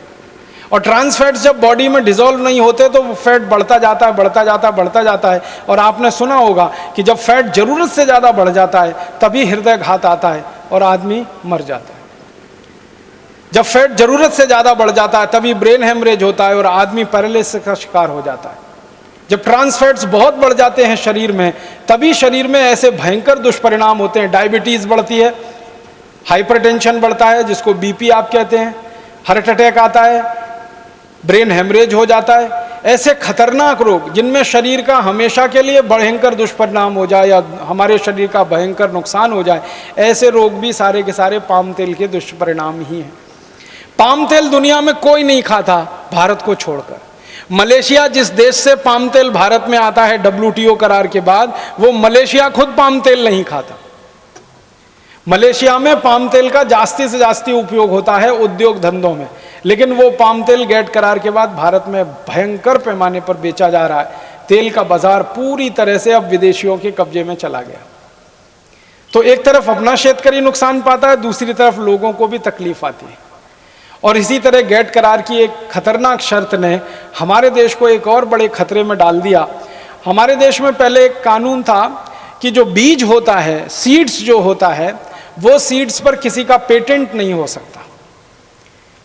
और ट्रांस फैट्स जब बॉडी में डिसॉल्व नहीं होते तो वो फैट बढ़ता जाता है, बढ़ता जाता है, बढ़ता जाता है। और आपने सुना होगा कि जब फैट जरूरत से ज्यादा बढ़ जाता है तभी हृदय घात आता है और आदमी मर जाता है। जब फैट जरूरत से ज्यादा बढ़ जाता है तभी ब्रेन हेमरेज होता है और आदमी पैरालिसिस का शिकार हो जाता है। जब ट्रांस फैट्स बहुत बढ़ जाते हैं शरीर में तभी शरीर में ऐसे भयंकर दुष्परिणाम होते हैं। डायबिटीज बढ़ती है, हाइपरटेंशन बढ़ता है जिसको बीपी आप कहते हैं, हार्ट अटैक आता है, ब्रेन हेमरेज हो जाता है। ऐसे खतरनाक रोग जिनमें शरीर का हमेशा के लिए भयंकर दुष्परिणाम हो जाए या हमारे शरीर का भयंकर नुकसान हो जाए, ऐसे रोग भी सारे के सारे पाम तेल के दुष्परिणाम ही हैं। पाम तेल दुनिया में कोई नहीं खाता भारत को छोड़कर। मलेशिया जिस देश से पाम तेल भारत में आता है WTO करार के बाद, वो मलेशिया खुद पाम तेल नहीं खाता। मलेशिया में पाम तेल का जास्ती से जास्ती उपयोग होता है उद्योग धंधों में, लेकिन वो पाम तेल गेट करार के बाद भारत में भयंकर पैमाने पर बेचा जा रहा है। तेल का बाजार पूरी तरह से अब विदेशियों के कब्जे में चला गया। तो एक तरफ अपना शेतकरी नुकसान पाता है, दूसरी तरफ लोगों को भी तकलीफ आती है। और इसी तरह गेट करार की एक खतरनाक शर्त ने हमारे देश को एक और बड़े खतरे में डाल दिया। हमारे देश में पहले एक कानून था कि जो बीज होता है, सीड्स जो होता है, वो सीड्स पर किसी का पेटेंट नहीं हो सकता,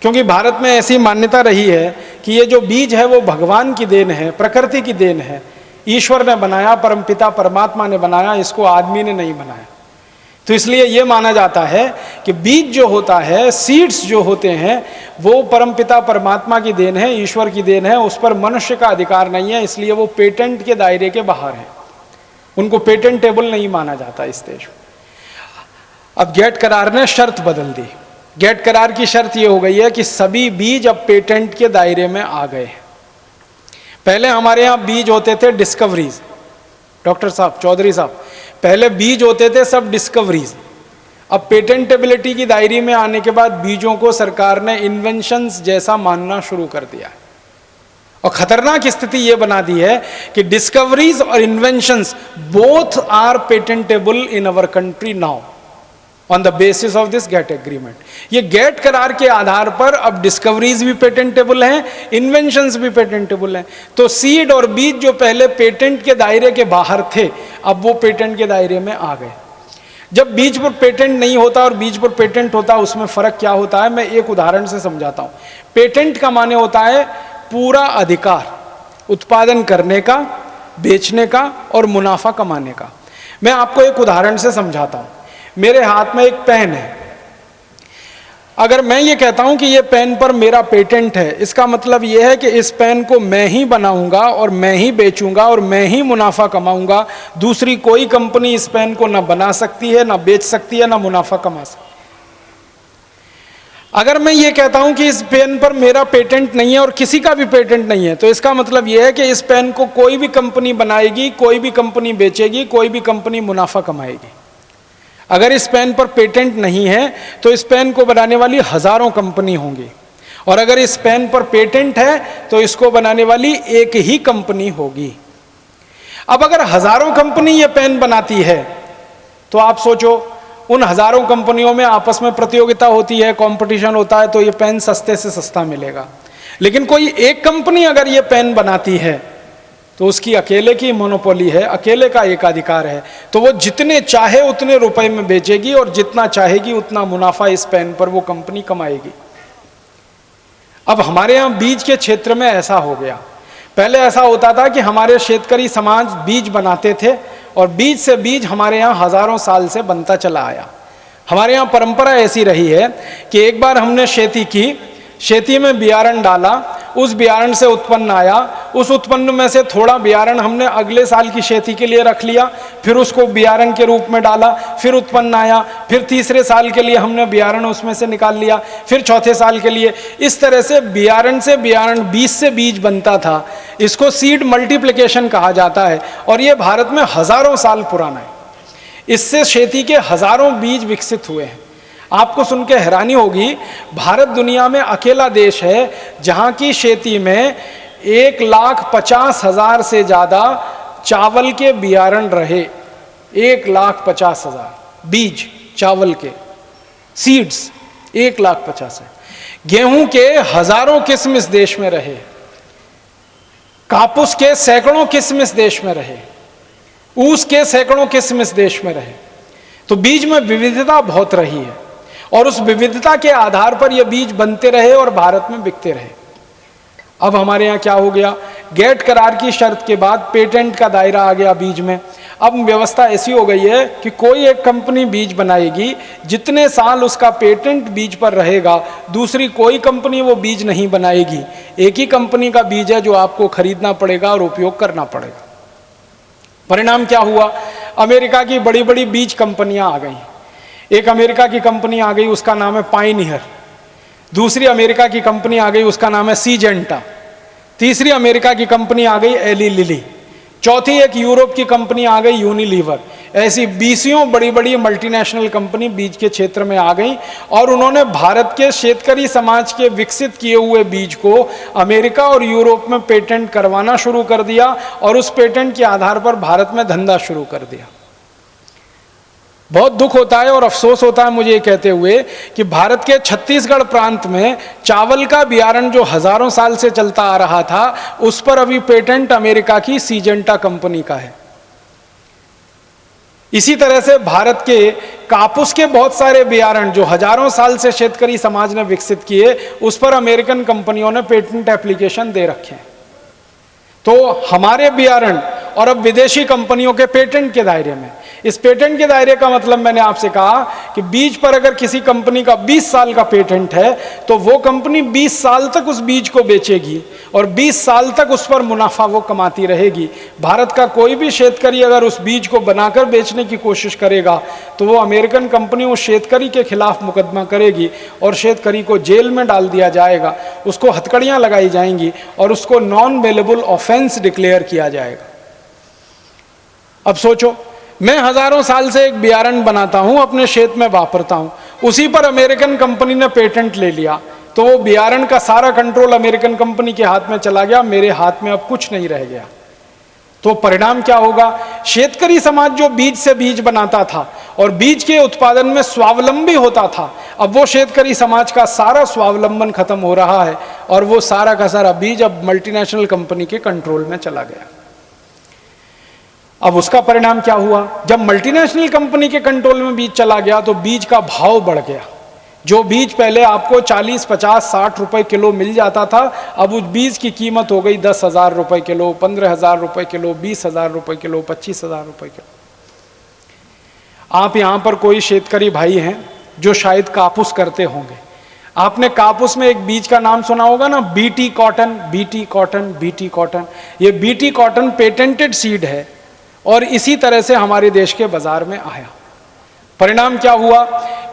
क्योंकि भारत में ऐसी मान्यता रही है कि ये जो बीज है वो भगवान की देन है, प्रकृति की देन है, ईश्वर ने बनाया, परमपिता परमात्मा ने बनाया, इसको आदमी ने नहीं बनाया। तो इसलिए ये माना जाता है कि बीज जो होता है, सीड्स जो होते हैं, वो परमपिता परमात्मा की देन है, ईश्वर की देन है, उस पर मनुष्य का अधिकार नहीं है, इसलिए वो पेटेंट के दायरे के बाहर है, उनको पेटेंटेबल नहीं माना जाता इस देश में। अब गेट करार ने शर्त बदल दी। गेट करार की शर्त ये हो गई है कि सभी बीज अब पेटेंट के दायरे में आ गए हैं। पहले हमारे यहाँ बीज होते थे डिस्कवरीज, डॉक्टर साहब, चौधरी साहब, पहले बीज होते थे सब डिस्कवरीज। अब पेटेंटेबिलिटी की दायरे में आने के बाद बीजों को सरकार ने इन्वेंशंस जैसा मानना शुरू कर दिया है। और खतरनाक स्थिति यह बना दी है कि डिस्कवरीज और inventions both are patentable in our country now. On the basis of this GATT agreement. ये गेट करार के आधार पर अब डिस्कवरीज भी पेटेंटेबल हैं, इन्वेंशंस भी पेटेंटेबल हैं। तो सीड और बीज जो पहले पेटेंट के दायरे के बाहर थे, अब वो पेटेंट के दायरे में आ गए। जब बीज पर पेटेंट नहीं होता और बीज पर पेटेंट होता है, उसमें फर्क क्या होता है, मैं एक उदाहरण से समझाता हूं। पेटेंट का माने होता है पूरा अधिकार उत्पादन करने का, बेचने का और मुनाफा कमाने का। मैं आपको एक उदाहरण से समझाता हूं। मेरे हाथ में एक पेन है। अगर मैं ये कहता हूं कि ये पेन पर मेरा पेटेंट है, इसका मतलब ये है कि इस पेन को मैं ही बनाऊंगा और मैं ही बेचूंगा और मैं ही मुनाफा कमाऊंगा। दूसरी कोई कंपनी इस पेन को ना बना सकती है, ना बेच सकती है, ना मुनाफा कमा सकती है। अगर मैं ये कहता हूं कि इस पेन पर मेरा पेटेंट नहीं है और किसी का भी पेटेंट नहीं है, तो इसका मतलब यह है कि इस पेन को कोई भी कंपनी बनाएगी, कोई भी कंपनी बेचेगी, कोई भी कंपनी मुनाफा कमाएगी। अगर इस पेन पर पेटेंट नहीं है तो इस पेन को बनाने वाली हजारों कंपनी होंगी, और अगर इस पेन पर पेटेंट है तो इसको बनाने वाली एक ही कंपनी होगी। अब अगर हजारों कंपनी ये पेन बनाती है तो आप सोचो, उन हजारों कंपनियों में आपस में प्रतियोगिता होती है, कंपटीशन होता है, तो ये पेन सस्ते से सस्ता मिलेगा। लेकिन कोई एक कंपनी अगर ये पेन बनाती है तो उसकी अकेले की मोनोपोली है, अकेले का एकाधिकार है, तो वो जितने चाहे उतने रुपए में बेचेगी और जितना चाहेगी उतना मुनाफा इस पेन पर वो कंपनी कमाएगी। अब हमारे यहाँ बीज के क्षेत्र में ऐसा हो गया। पहले ऐसा होता था कि हमारे शेतकरी समाज बीज बनाते थे और बीज से बीज हमारे यहाँ हजारों साल से बनता चला आया। हमारे यहाँ परंपरा ऐसी रही है कि एक बार हमने खेती की, खेती में बियारण डाला, उस बियारण से उत्पन्न आया, उस उत्पन्न में से थोड़ा बियारण हमने अगले साल की खेती के लिए रख लिया, फिर उसको बियारण के रूप में डाला, फिर उत्पन्न आया, फिर तीसरे साल के लिए हमने बियारण उसमें से निकाल लिया, फिर चौथे साल के लिए। इस तरह से बियारण, बीज से बीज बनता था। इसको सीड मल्टीप्लिकेशन कहा जाता है और ये भारत में हजारों साल पुराना है। इससे खेती के हजारों बीज विकसित हुए हैं। आपको सुन के हैरानी होगी, भारत दुनिया में अकेला देश है जहां की खेती में 1,50,000 से ज्यादा चावल के बियारण रहे। 1,50,000 बीज चावल के, सीड्स 1,50,000 है। गेहूं के हजारों किस्म इस देश में रहे, कापूस के सैकड़ों किस्म इस देश में रहे, ऊस के सैकड़ों किस्म इस देश में रहे। तो बीज में विविधता बहुत रही है और उस विविधता के आधार पर ये बीज बनते रहे और भारत में बिकते रहे। अब हमारे यहाँ क्या हो गया, गेट करार की शर्त के बाद पेटेंट का दायरा आ गया बीज में। अब व्यवस्था ऐसी हो गई है कि कोई एक कंपनी बीज बनाएगी, जितने साल उसका पेटेंट बीज पर रहेगा दूसरी कोई कंपनी वो बीज नहीं बनाएगी। एक ही कंपनी का बीज है जो आपको खरीदना पड़ेगा और उपयोग करना पड़ेगा। परिणाम क्या हुआ, अमेरिका की बड़ी बड़ी बीज कंपनियां आ गई। एक अमेरिका की कंपनी आ गई, उसका नाम है पायनियर। दूसरी अमेरिका की कंपनी आ गई, उसका नाम है सीजेंटा। तीसरी अमेरिका की कंपनी आ गई एली लिली। चौथी एक यूरोप की कंपनी आ गई यूनिलीवर। ऐसी 20 बड़ी बड़ी मल्टीनेशनल कंपनी बीज के क्षेत्र में आ गई और उन्होंने भारत के शेतकरी समाज के विकसित किए हुए बीज को अमेरिका और यूरोप में पेटेंट करवाना शुरू कर दिया और उस पेटेंट के आधार पर भारत में धंधा शुरू कर दिया। बहुत दुख होता है और अफसोस होता है मुझे ये कहते हुए कि भारत के छत्तीसगढ़ प्रांत में चावल का बियारण जो हजारों साल से चलता आ रहा था, उस पर अभी पेटेंट अमेरिका की सीजेंटा कंपनी का है। इसी तरह से भारत के कापूस के बहुत सारे बियारण जो हजारों साल से शेतकरी समाज ने विकसित किए, उस पर अमेरिकन कंपनियों ने पेटेंट एप्लीकेशन दे रखे हैं। तो हमारे बियारण और अब विदेशी कंपनियों के पेटेंट के दायरे में, इस पेटेंट के दायरे का मतलब मैंने आपसे कहा कि बीज पर अगर किसी कंपनी का 20 साल का पेटेंट है तो वो कंपनी 20 साल तक उस बीज को बेचेगी और 20 साल तक उस पर मुनाफा वो कमाती रहेगी। भारत का कोई भी शेतकरी अगर उस बीज को बनाकर बेचने की कोशिश करेगा तो वो अमेरिकन कंपनी उस शेतकरी के खिलाफ मुकदमा करेगी और शेतकरी को जेल में डाल दिया जाएगा, उसको हथकड़ियां लगाई जाएंगी और उसको नॉन बेलेबल ऑफेंस डिक्लेयर किया जाएगा। अब सोचो, मैं हजारों साल से एक बियारण बनाता हूं, अपने खेत में वापरता हूं, उसी पर अमेरिकन कंपनी ने पेटेंट ले लिया तो वो बियारण का सारा कंट्रोल अमेरिकन कंपनी के हाथ में चला गया, मेरे हाथ में अब कुछ नहीं रह गया। तो परिणाम क्या होगा, शेतकरी समाज जो बीज से बीज बनाता था और बीज के उत्पादन में स्वावलंबी होता था, अब वो शेतकरी समाज का सारा स्वावलंबन खत्म हो रहा है और वो सारा का सारा बीज अब मल्टीनेशनल कंपनी के कंट्रोल में चला गया। अब उसका परिणाम क्या हुआ, जब मल्टीनेशनल कंपनी के कंट्रोल में बीज चला गया तो बीज का भाव बढ़ गया। जो बीज पहले आपको 40, 50, 60 रुपए किलो मिल जाता था, अब उस बीज की कीमत हो गई 10,000 रुपए किलो, 15,000 रुपए किलो, 20,000 रुपए किलो, 25,000 रुपए किलो। आप यहां पर कोई शेतकरी भाई हैं जो शायद कापूस करते होंगे, आपने कापूस में एक बीज का नाम सुना होगा ना, BT cotton, BT cotton, BT cotton. ये बीटी कॉटन पेटेंटेड सीड है और इसी तरह से हमारे देश के बाजार में आया। परिणाम क्या हुआ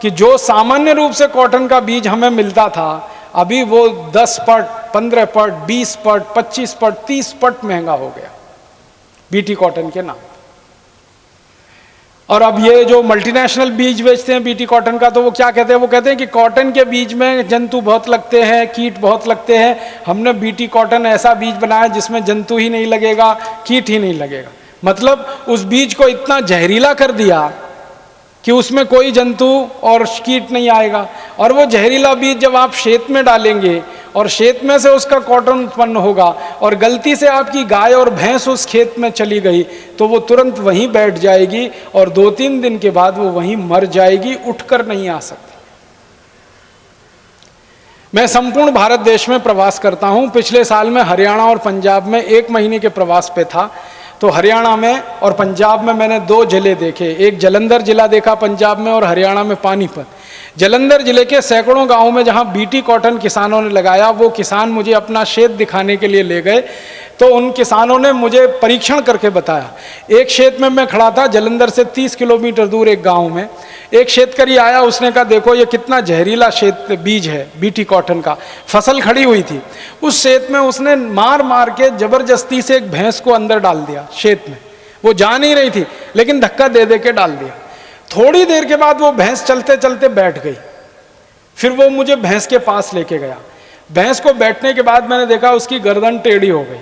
कि जो सामान्य रूप से कॉटन का बीज हमें मिलता था, अभी वो 10 पट, 15 पट, 20 पट, 25 पट, 30 पट महंगा हो गया बीटी कॉटन के नाम। और अब ये जो मल्टीनेशनल बीज बेचते हैं बीटी कॉटन का, तो वो क्या कहते हैं, वो कहते हैं कि कॉटन के बीज में जंतु बहुत लगते हैं, कीट बहुत लगते हैं, हमने बीटी कॉटन ऐसा बीज बनाया जिसमें जंतु ही नहीं लगेगा, कीट ही नहीं लगेगा। मतलब उस बीज को इतना जहरीला कर दिया कि उसमें कोई जंतु और कीट नहीं आएगा। और वो जहरीला बीज जब आप खेत में डालेंगे और खेत में से उसका कॉटन उत्पन्न होगा और गलती से आपकी गाय और भैंस उस खेत में चली गई तो वो तुरंत वहीं बैठ जाएगी और 2-3 दिन के बाद वो वहीं मर जाएगी, उठकर नहीं आ सकती। मैं संपूर्ण भारत देश में प्रवास करता हूं। पिछले साल में हरियाणा और पंजाब में 1 महीने के प्रवास पे था। तो हरियाणा में और पंजाब में मैंने 2 जिले देखे, एक जालंधर जिला देखा पंजाब में और हरियाणा में पानीपत। जालंधर जिले के सैकड़ों गांवों में जहां बीटी कॉटन किसानों ने लगाया, वो किसान मुझे अपना खेत दिखाने के लिए ले गए। तो उन किसानों ने मुझे परीक्षण करके बताया। एक खेत में मैं खड़ा था, जालंधर से 30 किलोमीटर दूर एक गांव में। एक शेतकरी आया, उसने कहा देखो ये कितना जहरीला बीज है बीटी कॉटन का। फसल खड़ी हुई थी, उस खेत में उसने मार मार के जबरदस्ती से एक भैंस को अंदर डाल दिया खेत में। वो जा नहीं रही थी लेकिन धक्का दे दे के डाल दिया। थोड़ी देर के बाद वो भैंस चलते चलते बैठ गई। फिर वो मुझे भैंस के पास लेके गया। भैंस को बैठने के बाद मैंने देखा उसकी गर्दन टेढ़ी हो गई।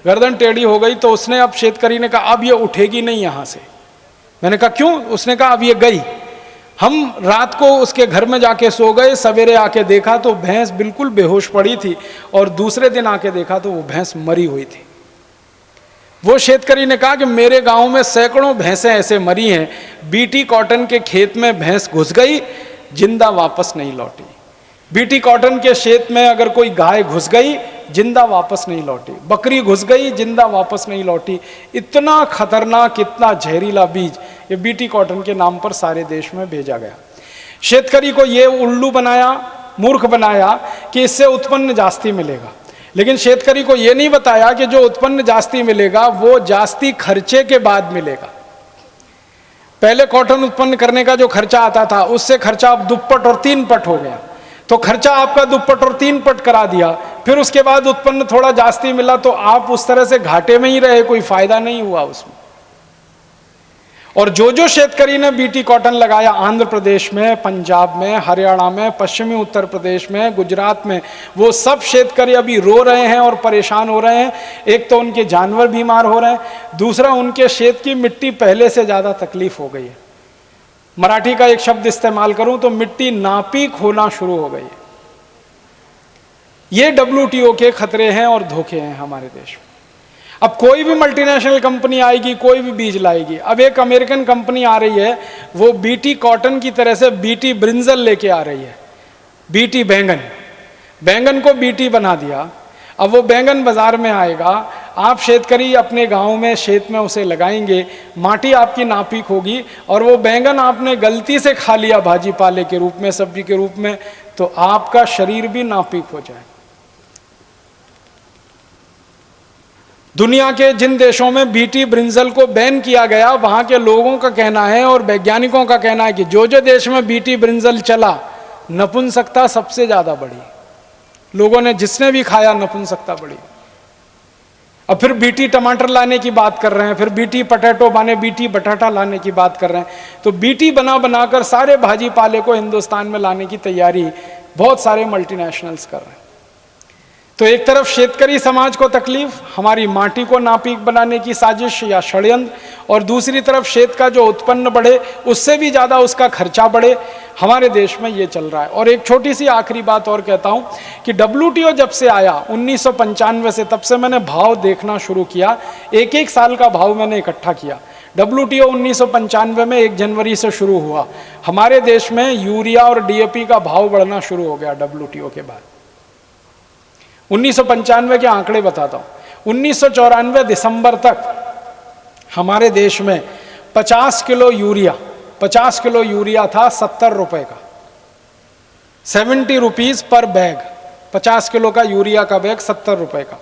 गर्दन टेढ़ी हो गई तो उसने, अब शेतकरी ने कहा अब ये उठेगी नहीं यहाँ से। मैंने कहा क्यों? उसने कहा अब ये गई। हम रात को उसके घर में जाके सो गए, सवेरे आके देखा तो भैंस बिल्कुल बेहोश पड़ी थी और दूसरे दिन आके देखा तो वो भैंस मरी हुई थी। वो शेतकरी ने कहा कि मेरे गांव में सैकड़ों भैंसें ऐसे मरी हैं, बीटी कॉटन के खेत में भैंस घुस गई, जिंदा वापस नहीं लौटी। बीटी कॉटन के खेत में अगर कोई गाय घुस गई, जिंदा वापस नहीं लौटी। बकरी घुस गई, जिंदा वापस नहीं लौटी। इतना खतरनाक, इतना जहरीला बीज ये बीटी कॉटन के नाम पर सारे देश में भेजा गया। शेतकरी को ये उल्लू बनाया, मूर्ख बनाया कि इससे उत्पन्न जास्ती मिलेगा। लेकिन शेतकरी को ये नहीं बताया कि जो उत्पन्न जास्ती मिलेगा वो जास्ती खर्चे के बाद मिलेगा। पहले कॉटन उत्पन्न करने का जो खर्चा आता था, उससे खर्चा अब 2 पट और 3 पट हो गया। तो खर्चा आपका 2 पट और 3 पट करा दिया। फिर उसके बाद उत्पन्न थोड़ा जास्ती मिला तो आप उस तरह से घाटे में ही रहे, कोई फायदा नहीं हुआ उसमें। और जो शेतकरी ने बीटी कॉटन लगाया आंध्र प्रदेश में, पंजाब में, हरियाणा में, पश्चिमी उत्तर प्रदेश में, गुजरात में, वो सब शेतकरी अभी रो रहे हैं और परेशान हो रहे हैं। एक तो उनके जानवर बीमार हो रहे हैं, दूसरा उनके खेत की मिट्टी पहले से ज़्यादा तकलीफ हो गई है। मराठी का एक शब्द इस्तेमाल करूं तो मिट्टी नापीक होना शुरू हो गई है। ये WTO के खतरे हैं और धोखे हैं हमारे देश में। अब कोई भी मल्टीनेशनल कंपनी आएगी, कोई भी बीज लाएगी। अब एक अमेरिकन कंपनी आ रही है, वो बीटी कॉटन की तरह से बीटी ब्रिंजल लेके आ रही है। बीटी बैंगन, बैंगन को बीटी बना दिया। अब वो बैंगन बाजार में आएगा, आप शेतकरी अपने गांव में खेत में उसे लगाएंगे, माटी आपकी नापीक होगी और वो बैंगन आपने गलती से खा लिया भाजी पाले के रूप में, सब्जी के रूप में, तो आपका शरीर भी नापीक हो जाए। दुनिया के जिन देशों में बीटी ब्रिंजल को बैन किया गया, वहां के लोगों का कहना है और वैज्ञानिकों का कहना है कि जो देश में बीटी ब्रिंजल चला, नपुंसकता सबसे ज्यादा बढ़ी। लोगों ने जिसने भी खाया, नपुंसकता बढ़ी। अब फिर बीटी टमाटर लाने की बात कर रहे हैं, फिर बीटी पटेटो माने बीटी बटाटा लाने की बात कर रहे हैं। तो बीटी बनाकर सारे भाजी पाले को हिंदुस्तान में लाने की तैयारी बहुत सारे मल्टीनेशनल्स कर रहे हैं। तो एक तरफ शेतकरी समाज को तकलीफ, हमारी माटी को नापीक बनाने की साजिश या षड्यंत्र, और दूसरी तरफ शेत का जो उत्पन्न बढ़े उससे भी ज़्यादा उसका खर्चा बढ़े। हमारे देश में ये चल रहा है। और एक छोटी सी आखिरी बात और कहता हूँ कि WTO जब से आया 1995 से, तब से मैंने भाव देखना शुरू किया, एक एक साल का भाव मैंने इकट्ठा किया। WTO 1995 में 1 जनवरी से शुरू हुआ। हमारे देश में यूरिया और DAP का भाव बढ़ना शुरू हो गया WTO के बाद। 1995 के आंकड़े बताता हूं। 1994 दिसंबर तक हमारे देश में 50 किलो यूरिया था 70 रुपए का, 70 रुपीज पर बैग। 50 किलो का यूरिया का बैग 70 रुपए का।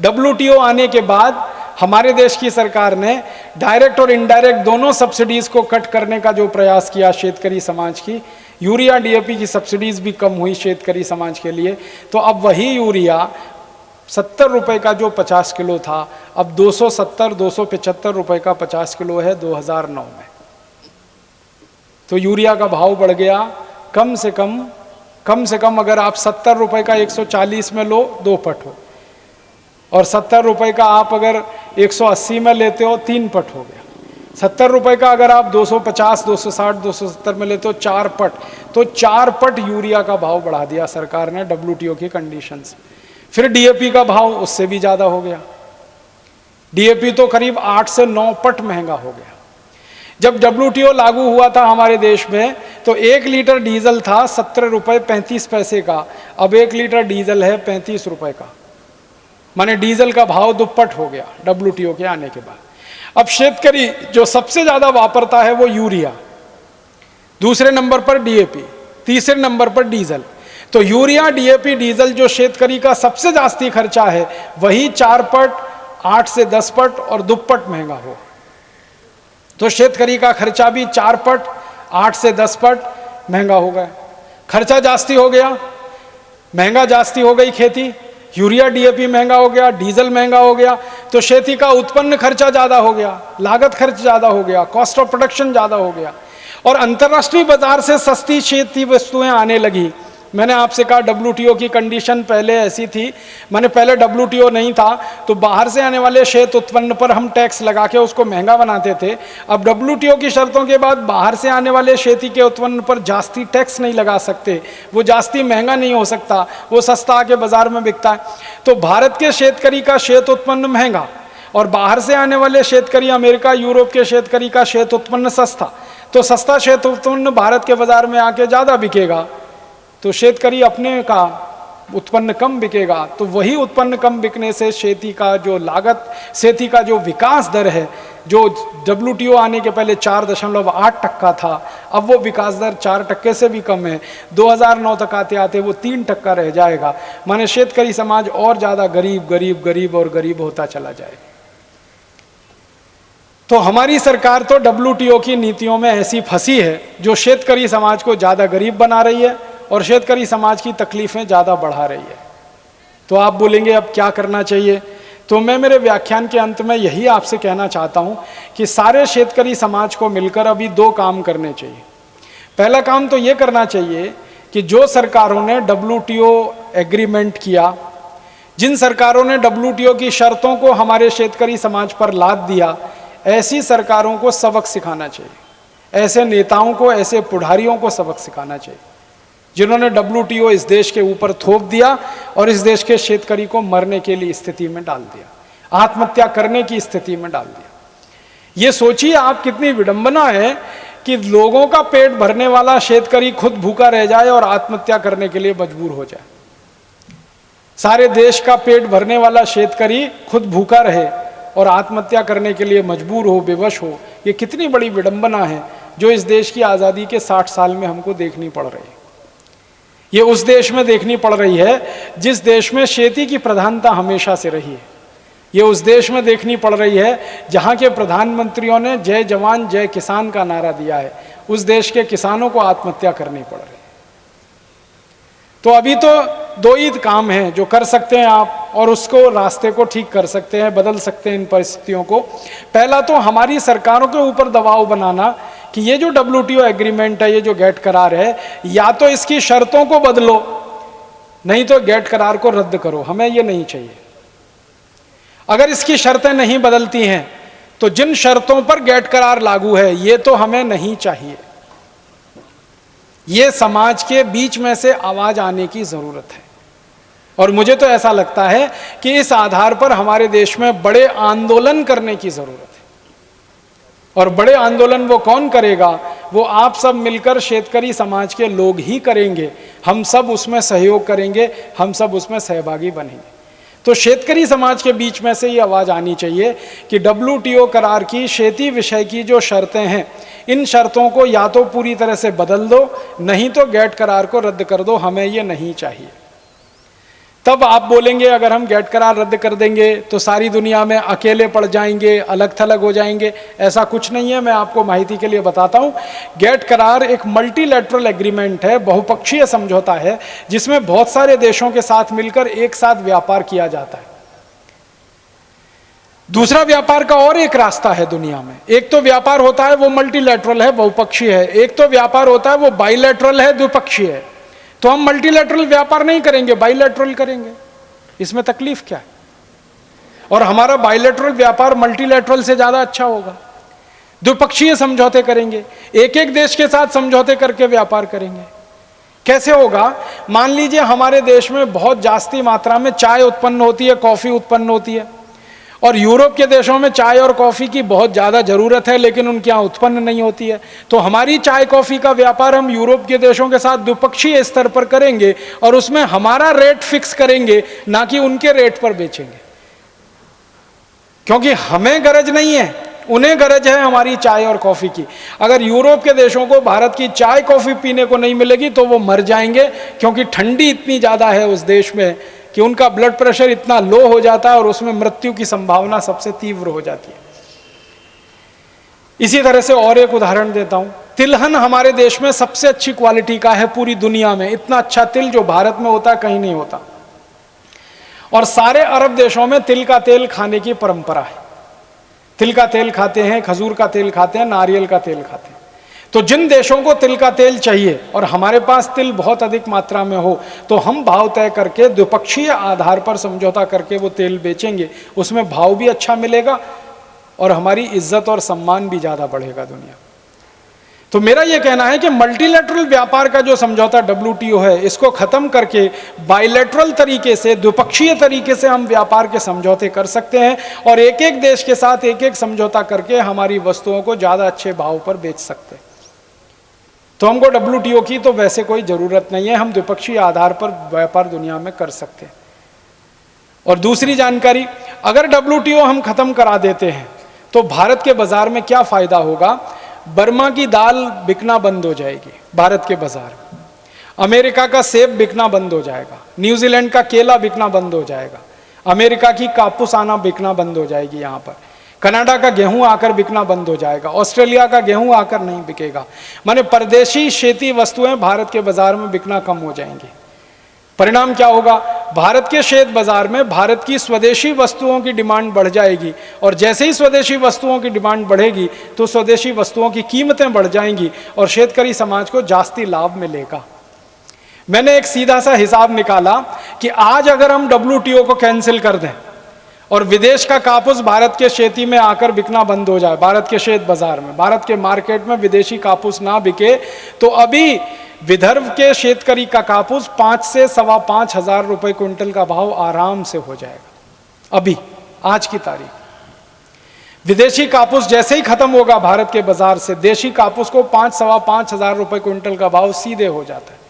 WTO आने के बाद हमारे देश की सरकार ने डायरेक्ट और इनडायरेक्ट दोनों सब्सिडीज को कट करने का जो प्रयास किया शेतकरी समाज की, यूरिया DAP की सब्सिडीज भी कम हुई शेतकरी समाज के लिए। तो अब वही यूरिया 70 रुपए का जो 50 किलो था, अब 270-275 रुपए का 50 किलो है 2009 में। तो यूरिया का भाव बढ़ गया। कम से कम अगर आप 70 रुपए का 140 में लो 2 पट हो, और 70 रुपए का आप अगर 180 में लेते हो 3 पट हो गया। 70 रुपए का अगर आप 250, 260, 270 में लेते हो 4 पट। तो 4 पट यूरिया का भाव बढ़ा दिया सरकार ने WTO की कंडीशन से। फिर DAP का भाव उससे भी ज़्यादा हो गया। DAP तो करीब 8 से 9 पट महंगा हो गया। जब WTO लागू हुआ था हमारे देश में तो 1 लीटर डीजल था 17 रुपये 35 पैसे का, अब 1 लीटर डीजल है 35 रुपये का। माने डीजल का भाव दुप्पट हो गया WTO के आने के बाद। अब शेतकरी जो सबसे ज्यादा वापरता है वो यूरिया, दूसरे नंबर पर DAP, तीसरे नंबर पर डीजल। तो यूरिया, DAP, डीजल जो शेतकरी का सबसे जास्ती खर्चा है, वही 4 पट, 8 से 10 पट और दुप्पट महंगा हो। तो शेतकरी का खर्चा भी 4 पट, 8 से 10 पट महंगा हो गया। खर्चा जास्ती हो गया, महंगा जास्ती हो गई खेती, यूरिया DAP महंगा हो गया, डीजल महंगा हो गया, तो खेती का उत्पन्न खर्चा ज़्यादा हो गया, लागत खर्च ज़्यादा हो गया, कॉस्ट ऑफ प्रोडक्शन ज़्यादा हो गया। और अंतर्राष्ट्रीय बाजार से सस्ती खेती वस्तुएं आने लगी। मैंने आपसे कहा WTO की कंडीशन पहले ऐसी थी, मैंने पहले WTO नहीं था तो बाहर से आने वाले शेत उत्पन्न पर हम टैक्स लगा के उसको महंगा बनाते थे। अब WTO की शर्तों के बाद बाहर से आने वाले खेती के उत्पन्न पर जास्ती टैक्स नहीं लगा सकते, वो जास्ती महंगा नहीं हो सकता, वो सस्ता आके बाजार में बिकता है। तो भारत के शेतकरी का शेत उत्पन्न महंगा और बाहर से आने वाले शेतकरी, अमेरिका यूरोप के शेतकरी का शेत उत्पन्न सस्ता। तो सस्ता शेत उत्पन्न भारत के बाजार में आके ज़्यादा बिकेगा, तो शेतकरी अपने का उत्पन्न कम बिकेगा। तो वही उत्पन्न कम बिकने से खेती का जो लागत, खेती का जो विकास दर है, जो WTO आने के पहले 4.8% था, अब वो विकास दर 4% से भी कम है। 2009 तक आते आते वो 3% रह जाएगा। माने शेतकरी समाज और ज़्यादा गरीब गरीब गरीब और गरीब होता चला जाएगा। तो हमारी सरकार तो WTO की नीतियों में ऐसी फंसी है जो शेतकरी समाज को ज़्यादा गरीब बना रही है और शेतकरी समाज की तकलीफें ज़्यादा बढ़ा रही है। तो आप बोलेंगे अब क्या करना चाहिए? तो मैं मेरे व्याख्यान के अंत में यही आपसे कहना चाहता हूं कि सारे शेतकरी समाज को मिलकर अभी 2 काम करने चाहिए। पहला काम तो ये करना चाहिए कि जो सरकारों ने WTO एग्रीमेंट किया, जिन सरकारों ने WTO की शर्तों को हमारे शेतकरी समाज पर लाद दिया, ऐसी सरकारों को सबक सिखाना चाहिए। ऐसे नेताओं को, ऐसे पुढ़ारियों को सबक सिखाना चाहिए जिन्होंने WTO इस देश के ऊपर थोप दिया और इस देश के शेतकरी को मरने के लिए स्थिति में डाल दिया, आत्महत्या करने की स्थिति में डाल दिया। ये सोचिए आप, कितनी विडंबना है कि लोगों का पेट भरने वाला शेतकरी खुद भूखा रह जाए और आत्महत्या करने के लिए मजबूर हो जाए। सारे देश का पेट भरने वाला शेतकरी खुद भूखा रहे और आत्महत्या करने के लिए मजबूर हो, बेवश हो। ये कितनी बड़ी विडंबना है जो इस देश की आज़ादी के 60 साल में हमको देखनी पड़ रही है। ये उस देश में देखनी पड़ रही है जिस देश में खेती की प्रधानता हमेशा से रही है। ये उस देश में देखनी पड़ रही है जहाँ के प्रधानमंत्रियों ने जय जवान जय किसान का नारा दिया है। उस देश के किसानों को आत्महत्या करनी पड़ रही है। तो अभी तो 2 ही काम हैं जो कर सकते हैं आप, और उसको रास्ते को ठीक कर सकते हैं, बदल सकते हैं इन परिस्थितियों को। पहला तो हमारी सरकारों के ऊपर दबाव बनाना कि ये जो WTO एग्रीमेंट है, ये जो गेट करार है, या तो इसकी शर्तों को बदलो नहीं तो गेट करार को रद्द करो, हमें ये नहीं चाहिए। अगर इसकी शर्तें नहीं बदलती हैं तो जिन शर्तों पर गेट करार लागू है ये तो हमें नहीं चाहिए। ये समाज के बीच में से आवाज आने की जरूरत है और मुझे तो ऐसा लगता है कि इस आधार पर हमारे देश में बड़े आंदोलन करने की जरूरत है। और बड़े आंदोलन वो कौन करेगा? वो आप सब मिलकर शेतकरी समाज के लोग ही करेंगे। हम सब उसमें सहयोग करेंगे, हम सब उसमें सहभागी बनेंगे। तो शेतकरी समाज के बीच में से ये आवाज़ आनी चाहिए कि WTO करार की खेती विषय की जो शर्तें हैं, इन शर्तों को या तो पूरी तरह से बदल दो, नहीं तो गेट करार को रद्द कर दो, हमें ये नहीं चाहिए। तब आप बोलेंगे अगर हम गेट करार रद्द कर देंगे तो सारी दुनिया में अकेले पड़ जाएंगे, अलग थलग हो जाएंगे। ऐसा कुछ नहीं है। मैं आपको माहिती के लिए बताता हूं, गेट करार एक मल्टीलैटरल एग्रीमेंट है, बहुपक्षीय समझौता है, जिसमें बहुत सारे देशों के साथ मिलकर एक साथ व्यापार किया जाता है। दूसरा व्यापार का और एक रास्ता है दुनिया में। एक तो व्यापार होता है वो मल्टीलैटरल है, बहुपक्षीय है। एक तो व्यापार होता है वो बाइलैटरल है, द्विपक्षीय है। तो हम मल्टीलैटरल व्यापार नहीं करेंगे, बाइलैटरल करेंगे। इसमें तकलीफ क्या है? और हमारा बाइलैटरल व्यापार मल्टीलैटरल से ज्यादा अच्छा होगा। द्विपक्षीय समझौते करेंगे, एक एक देश के साथ समझौते करके व्यापार करेंगे। कैसे होगा? मान लीजिए हमारे देश में बहुत जास्ती मात्रा में चाय उत्पन्न होती है, कॉफी उत्पन्न होती है, और यूरोप के देशों में चाय और कॉफी की बहुत ज़्यादा ज़रूरत है लेकिन उनके यहाँ उत्पन्न नहीं होती है। तो हमारी चाय कॉफी का व्यापार हम यूरोप के देशों के साथ द्विपक्षीय स्तर पर करेंगे और उसमें हमारा रेट फिक्स करेंगे, ना कि उनके रेट पर बेचेंगे। क्योंकि हमें गरज नहीं है, उन्हें गरज है हमारी चाय और कॉफी की। अगर यूरोप के देशों को भारत की चाय कॉफी पीने को नहीं मिलेगी तो वो मर जाएंगे, क्योंकि ठंडी इतनी ज़्यादा है उस देश में कि उनका ब्लड प्रेशर इतना लो हो जाता है और उसमें मृत्यु की संभावना सबसे तीव्र हो जाती है। इसी तरह से और एक उदाहरण देता हूं। तिलहन हमारे देश में सबसे अच्छी क्वालिटी का है पूरी दुनिया में। इतना अच्छा तिल जो भारत में होता है कहीं नहीं होता। और सारे अरब देशों में तिल का तेल खाने की परंपरा है। तिल का तेल खाते हैं, खजूर का तेल खाते हैं, नारियल का तेल खाते हैं। तो जिन देशों को तिल का तेल चाहिए और हमारे पास तिल बहुत अधिक मात्रा में हो, तो हम भाव तय करके द्विपक्षीय आधार पर समझौता करके वो तेल बेचेंगे। उसमें भाव भी अच्छा मिलेगा और हमारी इज्जत और सम्मान भी ज़्यादा बढ़ेगा दुनिया। तो मेरा ये कहना है कि मल्टीलैटरल व्यापार का जो समझौता WTO है, इसको ख़त्म करके बाइलैटरल तरीके से, द्विपक्षीय तरीके से हम व्यापार के समझौते कर सकते हैं और एक एक देश के साथ एक एक समझौता करके हमारी वस्तुओं को ज़्यादा अच्छे भाव पर बेच सकते हैं। तो हमको WTO की तो वैसे कोई ज़रूरत नहीं है, हम द्विपक्षीय आधार पर व्यापार दुनिया में कर सकते हैं। और दूसरी जानकारी, अगर WTO हम ख़त्म करा देते हैं तो भारत के बाज़ार में क्या फ़ायदा होगा? बर्मा की दाल बिकना बंद हो जाएगी भारत के बाज़ार में, अमेरिका का सेब बिकना बंद हो जाएगा, न्यूजीलैंड का केला बिकना बंद हो जाएगा, अमेरिका की कापूस आना बिकना बंद हो जाएगी यहाँ पर, कनाडा का गेहूं आकर बिकना बंद हो जाएगा, ऑस्ट्रेलिया का गेहूं आकर नहीं बिकेगा। माने परदेशी खेती वस्तुएं भारत के बाजार में बिकना कम हो जाएंगी। परिणाम क्या होगा? भारत के शेत बाजार में भारत की स्वदेशी वस्तुओं की डिमांड बढ़ जाएगी और जैसे ही स्वदेशी वस्तुओं की डिमांड बढ़ेगी तो स्वदेशी वस्तुओं की कीमतें बढ़ जाएंगी और शेतकरी समाज को जास्ती लाभ मिलेगा। मैंने एक सीधा सा हिसाब निकाला कि आज अगर हम WTO को कैंसिल कर दें और विदेश का कापूस भारत के खेती में आकर बिकना बंद हो जाए, भारत के शेत बाजार में, भारत के मार्केट में विदेशी कापूस ना बिके, तो अभी विदर्भ के शेतकरी का कापूस 5 से 5.25 हजार रुपए क्विंटल का भाव आराम से हो जाएगा। अभी आज की तारीख विदेशी कापूस जैसे ही खत्म होगा भारत के बाजार से, देशी कापूस को 5-5.25 हजार रुपए क्विंटल का भाव सीधे हो जाता है।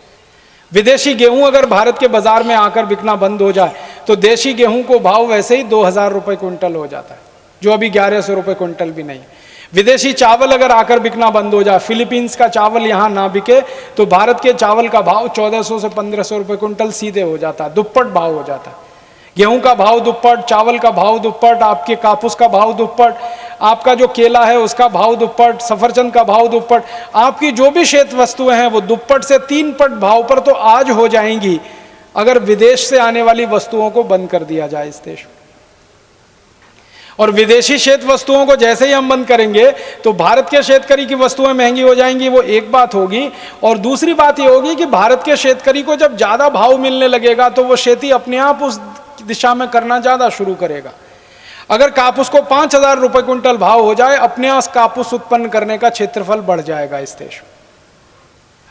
विदेशी गेहूं अगर भारत के बाजार में आकर बिकना बंद हो जाए तो देशी गेहूं को भाव वैसे ही 2000 रुपए क्विंटल हो जाता है, जो अभी 1100 रुपए क्विंटल भी नहीं। विदेशी चावल अगर आकर बिकना बंद हो जाए, फिलीपींस का चावल यहाँ ना बिके तो भारत के चावल का भाव 1400 से 1500 रुपए क्विंटल सीधे हो जाता है, दुप्पट भाव हो जाता है। गेहूं का भाव दुप्पट, चावल का भाव दुप्पट, आपके कापूस का भाव दुप्पट, आपका जो केला है उसका भाव दुप्पट, सफरचंद का भाव दुप्पट, आपकी जो भी शेत वस्तुएं हैं वो दुप्पट से 3 पट भाव पर तो आज हो जाएंगी अगर विदेश से आने वाली वस्तुओं को बंद कर दिया जाए इस देश में। और विदेशी श्वेत वस्तुओं को जैसे ही हम बंद करेंगे तो भारत के शेतकरी की वस्तुएं महंगी हो जाएंगी, वो एक बात होगी। और दूसरी बात ये होगी कि भारत के शेतकरी को जब ज़्यादा भाव मिलने लगेगा तो वो खेती अपने आप उस दिशा में करना ज़्यादा शुरू करेगा। अगर कापूस को 5,000 रुपये क्विंटल भाव हो जाए, अपने आप कापूस उत्पन्न करने का क्षेत्रफल बढ़ जाएगा इस देश में।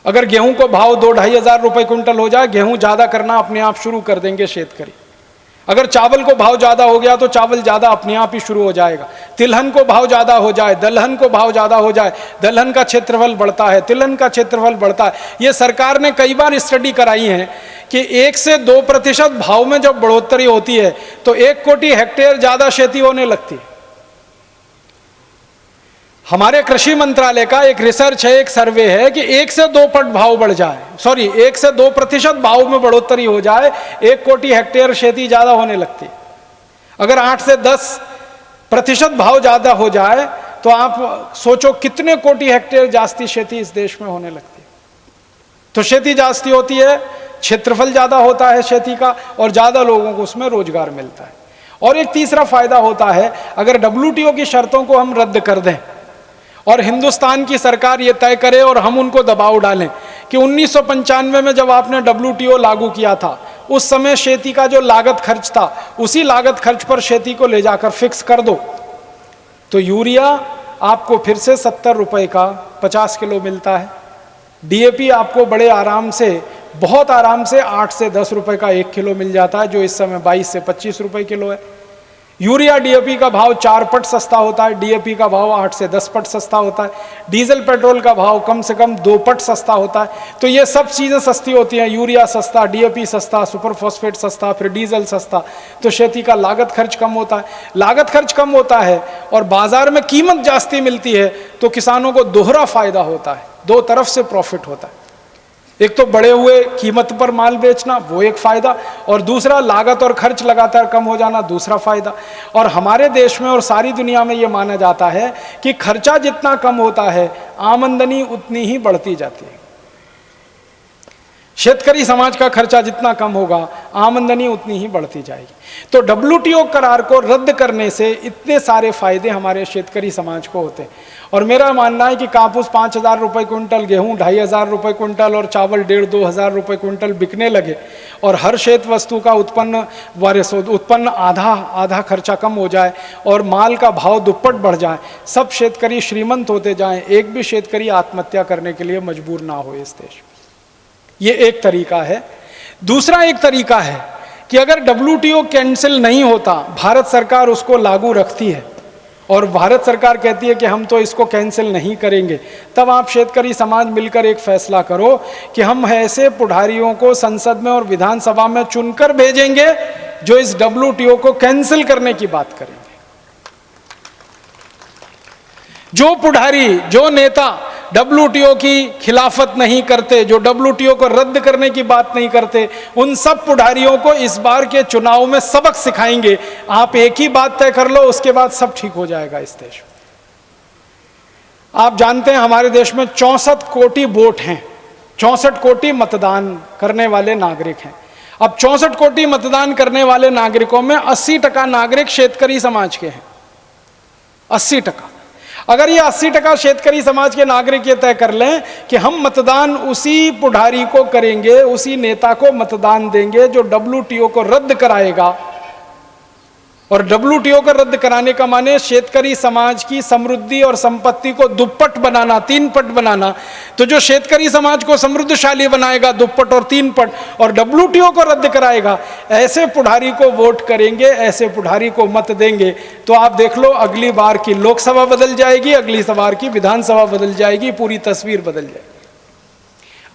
अगर गेहूं को भाव 2-2.5 हजार रुपये क्विंटल हो जाए, गेहूं ज़्यादा करना अपने आप शुरू कर देंगे शेतकरी। अगर चावल को भाव ज़्यादा हो गया तो चावल ज़्यादा अपने आप ही शुरू हो जाएगा। तिलहन को भाव ज़्यादा हो जाए, दलहन को भाव ज़्यादा हो जाए, दलहन का क्षेत्रफल बढ़ता है, तिलहन का क्षेत्रफल बढ़ता है। ये सरकार ने कई बार स्टडी कराई है कि 1 से 2% भाव में जब बढ़ोतरी होती है तो 1 कोटि हेक्टेयर ज़्यादा खेती होने लगती है। हमारे कृषि मंत्रालय का एक रिसर्च है, एक सर्वे है कि 1 से 2 पट भाव बढ़ जाए, 1 से 2% भाव में बढ़ोतरी हो जाए, 1 कोटि हेक्टेयर खेती ज्यादा होने लगती है। अगर 8 से 10% भाव ज्यादा हो जाए तो आप सोचो कितने कोटि हेक्टेयर जास्ती खेती इस देश में होने लगती है। तो खेती जास्ती होती है, क्षेत्रफल ज्यादा होता है खेती का, और ज्यादा लोगों को उसमें रोजगार मिलता है। और एक तीसरा फायदा होता है, अगर WTO की शर्तों को हम रद्द कर दें और हिंदुस्तान की सरकार ये तय करे और हम उनको दबाव डालें कि 1995 में जब आपने WTO लागू किया था उस समय खेती का जो लागत खर्च था उसी लागत खर्च पर खेती को ले जाकर फिक्स कर दो, तो यूरिया आपको फिर से 70 रुपये का 50 किलो मिलता है। DAP आपको बड़े आराम से, बहुत आराम से 8 से 10 रुपये का 1 किलो मिल जाता है, जो इस समय 22 से 25 रुपये किलो है। यूरिया DAP का भाव 4 पट सस्ता होता है, DAP का भाव 8 से 10 पट सस्ता होता है, डीजल पेट्रोल का भाव कम से कम 2 पट सस्ता होता है। तो ये सब चीज़ें सस्ती होती हैं, यूरिया सस्ता, DAP सस्ता, सुपर फॉस्फेट सस्ता, फिर डीजल सस्ता, तो खेती का लागत खर्च कम होता है। लागत खर्च कम होता है और बाजार में कीमत जास्ती मिलती है तो किसानों को दोहरा फायदा होता है, 2 तरफ से प्रॉफिट होता है। एक तो बढ़े हुए कीमत पर माल बेचना, वो एक फायदा, और दूसरा लागत और खर्च लगातार कम हो जाना, दूसरा फायदा। और हमारे देश में और सारी दुनिया में ये माना जाता है कि खर्चा जितना कम होता है आमदनी उतनी ही बढ़ती जाती है। शेतकरी समाज का खर्चा जितना कम होगा आमदनी उतनी ही बढ़ती जाएगी। तो WTO करार को रद्द करने से इतने सारे फायदे हमारे शेतकरी समाज को होते हैं। और मेरा मानना है कि कापूस 5,000 रुपये क्विंटल, गेहूं 2,500 रुपये क्विंटल और चावल 1,500-2 हज़ार रुपये क्विंटल बिकने लगे और हर श्वेत वस्तु का उत्पन्न आधा खर्चा कम हो जाए और माल का भाव दुप्पट बढ़ जाए, सब शेतकरी श्रीमंत होते जाएं, एक भी शेतकरी आत्महत्या करने के लिए मजबूर ना हो इस देश में। ये एक तरीका है। दूसरा एक तरीका है कि अगर WTO कैंसिल नहीं होता, भारत सरकार उसको लागू रखती है और भारत सरकार कहती है कि हम तो इसको कैंसिल नहीं करेंगे, तब आप शेतकरी समाज मिलकर एक फैसला करो कि हम ऐसे पुढ़ारियों को संसद में और विधानसभा में चुनकर भेजेंगे जो इस WTO को कैंसिल करने की बात करेंगे। जो पुढ़ारी, जो नेता WTO की खिलाफत नहीं करते, जो WTO को रद्द करने की बात नहीं करते, उन सब पुढ़ारियों को इस बार के चुनाव में सबक सिखाएंगे। आप एक ही बात तय कर लो, उसके बाद सब ठीक हो जाएगा इस देश में। आप जानते हैं हमारे देश में 64 कोटि वोट हैं, 64 कोटि मतदान करने वाले नागरिक हैं। अब 64 कोटि मतदान करने वाले नागरिकों में 80% नागरिक शेतकरी समाज के हैं, 80%। अगर ये 80% शेतकरी समाज के नागरिक ये तय कर लें कि हम मतदान उसी पुढ़ारी को करेंगे, उसी नेता को मतदान देंगे जो WTO को रद्द कराएगा, और WTO को रद्द कराने का माने शेतकरी समाज की समृद्धि और संपत्ति को दुप्पट बनाना, 3 पट बनाना, तो जो शेतकरी समाज को समृद्धशाली बनाएगा दुप्पट और 3 पट, और WTO को रद्द कराएगा, ऐसे पुढ़ारी को वोट करेंगे, ऐसे पुढ़ारी को मत देंगे, तो आप देख लो अगली बार की लोकसभा बदल जाएगी, अगली बार की विधानसभा बदल जाएगी, पूरी तस्वीर बदल जाएगी।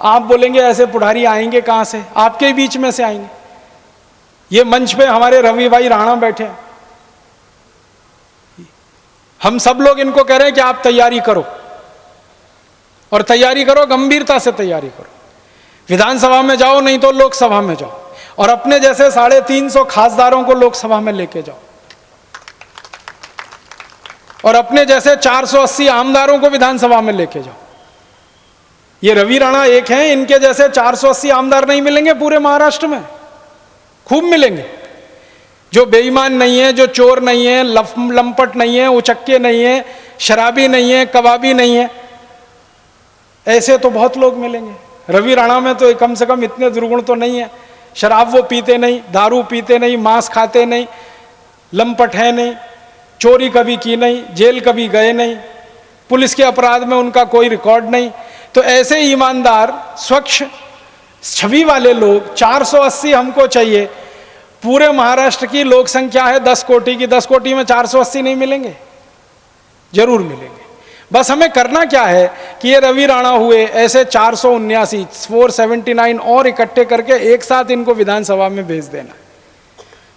आप बोलेंगे ऐसे पुढ़ारी आएंगे कहां से? आपके बीच में से आएंगे। ये मंच पे हमारे रवि भाई राणा बैठे हैं, हम सब लोग इनको कह रहे हैं कि आप तैयारी करो, और तैयारी करो, गंभीरता से तैयारी करो। विधानसभा में जाओ, नहीं तो लोकसभा में जाओ, और अपने जैसे 350 खासदारों को लोकसभा में लेके जाओ, और अपने जैसे 480 आमदारों को विधानसभा में लेके जाओ। ये रवि राणा एक हैं, इनके जैसे 480 आमदार नहीं मिलेंगे पूरे महाराष्ट्र में, खूब मिलेंगे। जो बेईमान नहीं है, जो चोर नहीं है, लंपट नहीं है, उचक्के नहीं है, शराबी नहीं है, कबाबी नहीं है, ऐसे तो बहुत लोग मिलेंगे। रवि राणा में तो कम से कम इतने दुर्गुण तो नहीं है। शराब वो पीते नहीं, दारू पीते नहीं, मांस खाते नहीं, लंपट है नहीं, चोरी कभी की नहीं, जेल कभी गए नहीं, पुलिस के अपराध में उनका कोई रिकॉर्ड नहीं। तो ऐसे ईमानदार स्वच्छ छवि वाले लोग 480 हमको चाहिए। पूरे महाराष्ट्र की लोक संख्या है 10 कोटि की, 10 कोटि में 480 नहीं मिलेंगे? जरूर मिलेंगे। बस हमें करना क्या है कि ये रवि राणा हुए, ऐसे 479 और इकट्ठे करके एक साथ इनको विधानसभा में भेज देना।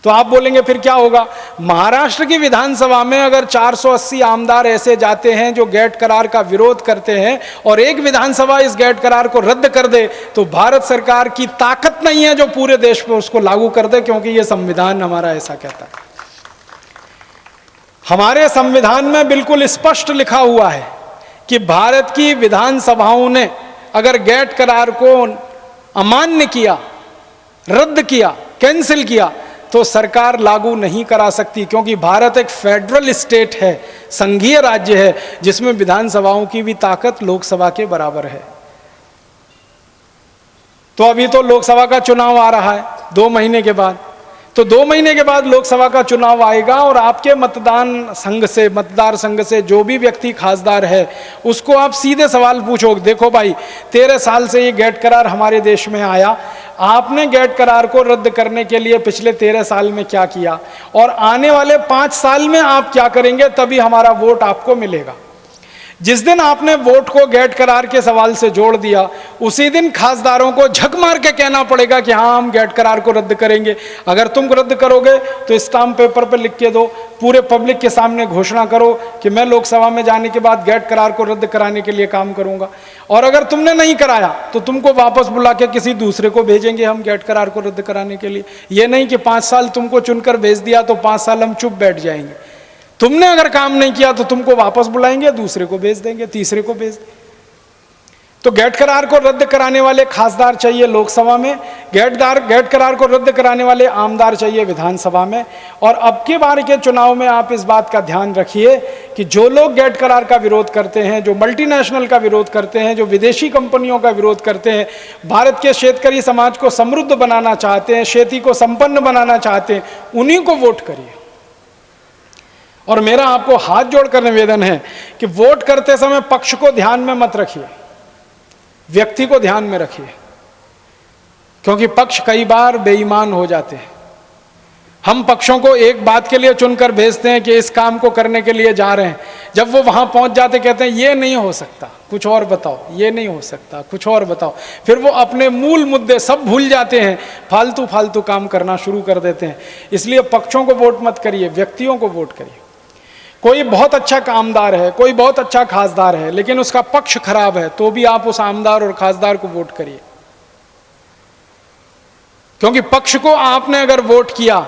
तो आप बोलेंगे फिर क्या होगा? महाराष्ट्र की विधानसभा में अगर 480 आमदार ऐसे जाते हैं जो गैट करार का विरोध करते हैं और एक विधानसभा इस गैट करार को रद्द कर दे, तो भारत सरकार की ताकत नहीं है जो पूरे देश पर उसको लागू कर दे, क्योंकि यह संविधान हमारा ऐसा कहता है। हमारे संविधान में बिल्कुल स्पष्ट लिखा हुआ है कि भारत की विधानसभाओं ने अगर गैट करार को अमान्य किया, रद्द किया, कैंसिल किया, तो सरकार लागू नहीं करा सकती, क्योंकि भारत एक फेडरल स्टेट है, संघीय राज्य है, जिसमें विधानसभाओं की भी ताकत लोकसभा के बराबर है। तो अभी तो लोकसभा का चुनाव आ रहा है 2 महीने के बाद, तो 2 महीने के बाद लोकसभा का चुनाव आएगा और आपके मतदार संघ से जो भी व्यक्ति खासदार है उसको आप सीधे सवाल पूछोगे, देखो भाई 13 साल से ये गैट करार हमारे देश में आया, आपने गैट करार को रद्द करने के लिए पिछले 13 साल में क्या किया और आने वाले 5 साल में आप क्या करेंगे, तभी हमारा वोट आपको मिलेगा। जिस दिन आपने वोट को गैट करार के सवाल से जोड़ दिया, उसी दिन खासदारों को झक मार के कहना पड़ेगा कि हाँ हम गैट करार को रद्द करेंगे। अगर तुम रद्द करोगे तो स्टाम्प पेपर पर लिख के दो, पूरे पब्लिक के सामने घोषणा करो कि मैं लोकसभा में जाने के बाद गैट करार को रद्द कराने के लिए काम करूंगा। और अगर तुमने नहीं कराया तो तुमको वापस बुला के किसी दूसरे को भेजेंगे हम गैट करार को रद्द कराने के लिए। ये नहीं कि 5 साल तुमको चुनकर भेज दिया तो 5 साल हम चुप बैठ जाएंगे। तुमने अगर काम नहीं किया तो तुमको वापस बुलाएंगे, दूसरे को भेज देंगे, तीसरे को भेज देंगे। तो गैट करार को रद्द कराने वाले खासदार चाहिए लोकसभा में, गैट करार को रद्द कराने वाले आमदार चाहिए विधानसभा में। और अब के बार के चुनाव में आप इस बात का ध्यान रखिए कि जो लोग गैट करार का विरोध करते हैं, जो मल्टीनेशनल का विरोध करते हैं, जो विदेशी कंपनियों का विरोध करते हैं, भारत के शेतकरी समाज को समृद्ध बनाना चाहते हैं, खेती को संपन्न बनाना चाहते हैं, उन्हीं को वोट करिए। और मेरा आपको हाथ जोड़कर निवेदन है कि वोट करते समय पक्ष को ध्यान में मत रखिए, व्यक्ति को ध्यान में रखिए, क्योंकि पक्ष कई बार बेईमान हो जाते हैं। हम पक्षों को एक बात के लिए चुनकर भेजते हैं कि इस काम को करने के लिए जा रहे हैं, जब वो वहां पहुंच जाते कहते हैं ये नहीं हो सकता, कुछ और बताओ, ये नहीं हो सकता, कुछ और बताओ। फिर वो अपने मूल मुद्दे सब भूल जाते हैं, फालतू फालतू काम करना शुरू कर देते हैं। इसलिए पक्षों को वोट मत करिए, व्यक्तियों को वोट करिए। कोई बहुत अच्छा कामदार है, कोई बहुत अच्छा खासदार है, लेकिन उसका पक्ष खराब है, तो भी आप उस आमदार और खासदार को वोट करिए, क्योंकि पक्ष को आपने अगर वोट किया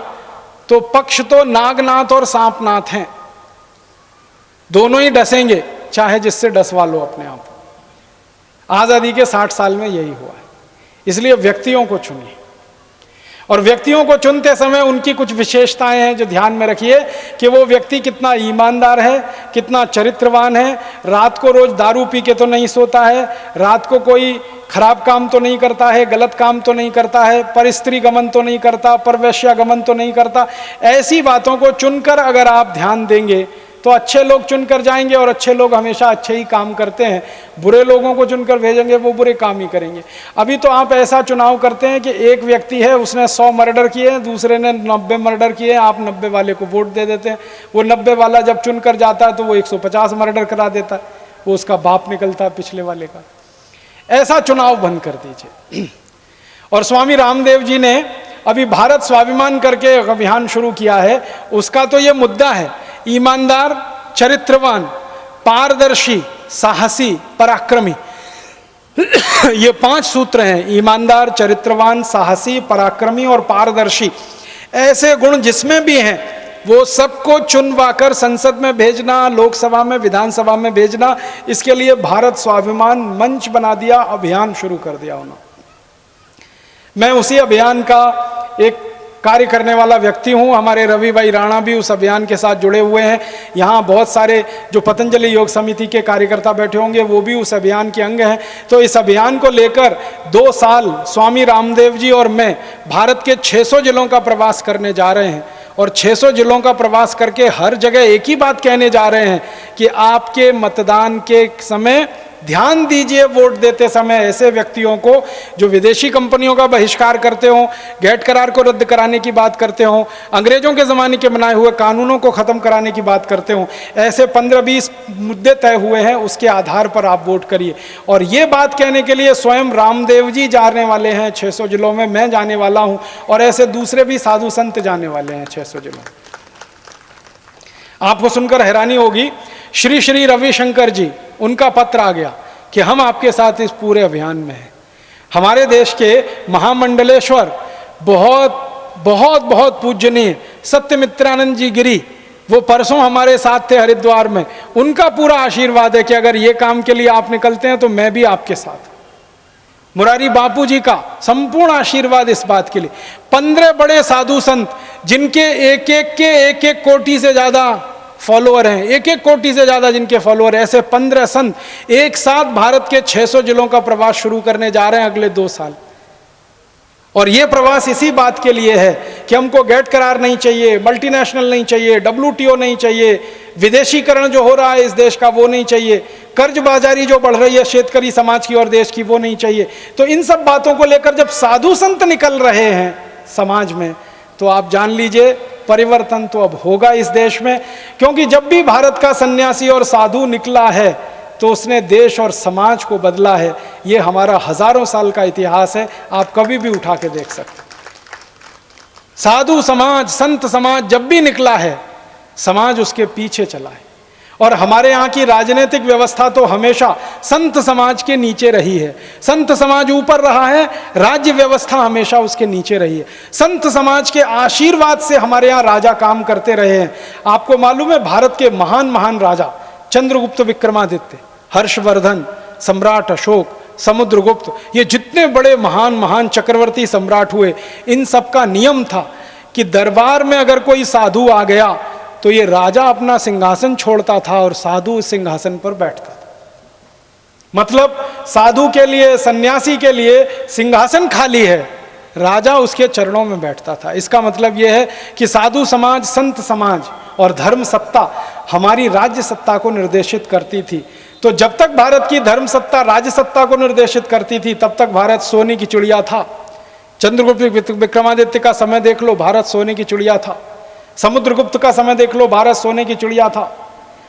तो पक्ष तो नागनाथ और सांपनाथ हैं, दोनों ही डसेंगे, चाहे जिससे डसवा लो अपने आप। आजादी के 60 साल में यही हुआ है। इसलिए व्यक्तियों को चुनिए, और व्यक्तियों को चुनते समय उनकी कुछ विशेषताएं हैं जो ध्यान में रखिए कि वो व्यक्ति कितना ईमानदार है, कितना चरित्रवान है, रात को रोज दारू पी के तो नहीं सोता है, रात को कोई खराब काम तो नहीं करता है, गलत काम तो नहीं करता है, पर स्त्री गमन तो नहीं करता, पर वैश्या गमन तो नहीं करता। ऐसी बातों को चुनकर अगर आप ध्यान देंगे तो अच्छे लोग चुनकर जाएंगे, और अच्छे लोग हमेशा अच्छे ही काम करते हैं। बुरे लोगों को चुनकर भेजेंगे, वो बुरे काम ही करेंगे। अभी तो आप ऐसा चुनाव करते हैं कि एक व्यक्ति है, उसने 100 मर्डर किए, दूसरे ने 90 मर्डर किए, आप 90 वाले को वोट दे देते हैं। वो 90 वाला जब चुनकर जाता है तो वो 150 मर्डर करा देता है, वो उसका बाप निकलता है पिछले वाले का। ऐसा चुनाव बंद कर दीजिए। और स्वामी रामदेव जी ने अभी भारत स्वाभिमान करके अभियान शुरू किया है, उसका तो ये मुद्दा है, ईमानदार, चरित्रवान, पारदर्शी, साहसी, पराक्रमी। ये 5 सूत्र हैं, ईमानदार, चरित्रवान, साहसी, पराक्रमी और पारदर्शी। ऐसे गुण जिसमें भी हैं वो सबको चुनवाकर संसद में भेजना, लोकसभा में, विधानसभा में भेजना। इसके लिए भारत स्वाभिमान मंच बना दिया, अभियान शुरू कर दिया उन्होंने। मैं उसी अभियान का एक कार्य करने वाला व्यक्ति हूँ। हमारे रवि भाई राणा भी उस अभियान के साथ जुड़े हुए हैं। यहाँ बहुत सारे जो पतंजलि योग समिति के कार्यकर्ता बैठे होंगे वो भी उस अभियान के अंग हैं। तो इस अभियान को लेकर 2 साल स्वामी रामदेव जी और मैं भारत के 600 जिलों का प्रवास करने जा रहे हैं और 600 जिलों का प्रवास करके हर जगह एक ही बात कहने जा रहे हैं कि आपके मतदान के समय ध्यान दीजिए, वोट देते समय ऐसे व्यक्तियों को जो विदेशी कंपनियों का बहिष्कार करते हों, गैट करार को रद्द कराने की बात करते हों, अंग्रेजों के ज़माने के बनाए हुए कानूनों को ख़त्म कराने की बात करते हों, ऐसे 15-20 मुद्दे तय हुए हैं, उसके आधार पर आप वोट करिए। और ये बात कहने के लिए स्वयं रामदेव जी जाने वाले हैं 600 जिलों में, मैं जाने वाला हूँ और ऐसे दूसरे भी साधु संत जाने वाले हैं 600 जिलों में। आपको सुनकर हैरानी होगी, श्री श्री रविशंकर जी, उनका पत्र आ गया कि हम आपके साथ इस पूरे अभियान में हैं। हमारे देश के महामंडलेश्वर बहुत बहुत बहुत पूजनीय सत्यमित्रानंद जी गिरी, वो परसों हमारे साथ थे हरिद्वार में, उनका पूरा आशीर्वाद है कि अगर ये काम के लिए आप निकलते हैं तो मैं भी आपके साथ। मुरारी बापू जी का संपूर्ण आशीर्वाद इस बात के लिए। 15 बड़े साधु संत जिनके एक एक कोटि से ज्यादा फॉलोअर हैं, 1 कोटि से ज्यादा जिनके फॉलोअर, ऐसे 15 संत एक साथ भारत के 600 जिलों का प्रवास शुरू करने जा रहे हैं अगले 2 साल। और ये प्रवास इसी बात के लिए है कि हमको गैट करार नहीं चाहिए, मल्टीनेशनल नहीं चाहिए, WTO नहीं चाहिए, विदेशीकरण जो हो रहा है इस देश का वो नहीं चाहिए, कर्जबाजारी जो बढ़ रही है शेतकरी समाज की और देश की वो नहीं चाहिए। तो इन सब बातों को लेकर जब साधु संत निकल रहे हैं समाज में, तो आप जान लीजिए परिवर्तन तो अब होगा इस देश में। क्योंकि जब भी भारत का सन्यासी और साधु निकला है तो उसने देश और समाज को बदला है। ये हमारा हजारों साल का इतिहास है, आप कभी भी उठा के देख सकते। साधु समाज, संत समाज जब भी निकला है, समाज उसके पीछे चला है। और हमारे यहाँ की राजनीतिक व्यवस्था तो हमेशा संत समाज के नीचे रही है। संत समाज ऊपर रहा है, राज्य व्यवस्था हमेशा उसके नीचे रही है। संत समाज के आशीर्वाद से हमारे यहाँ राजा काम करते रहे हैं। आपको मालूम है, भारत के महान महान राजा चंद्रगुप्त विक्रमादित्य, हर्षवर्धन, सम्राट अशोक, समुद्रगुप्त, ये जितने बड़े महान महान चक्रवर्ती सम्राट हुए, इन सब का नियम था कि दरबार में अगर कोई साधु आ गया तो ये राजा अपना सिंहासन छोड़ता था और साधु उस सिंहासन पर बैठता था। मतलब साधु के लिए, सन्यासी के लिए सिंहासन खाली है, राजा उसके चरणों में बैठता था। इसका मतलब यह है कि साधु समाज, संत समाज और धर्म सत्ता हमारी राज्य सत्ता को निर्देशित करती थी। तो जब तक भारत की धर्म सत्ता राज्य सत्ता को निर्देशित करती थी तब तक भारत सोने की चिड़िया था। चंद्रगुप्त विक्रमादित्य का समय देख लो, भारत सोने की चिड़िया था। समुद्रगुप्त का समय देख लो, भारत सोने की चिड़िया था।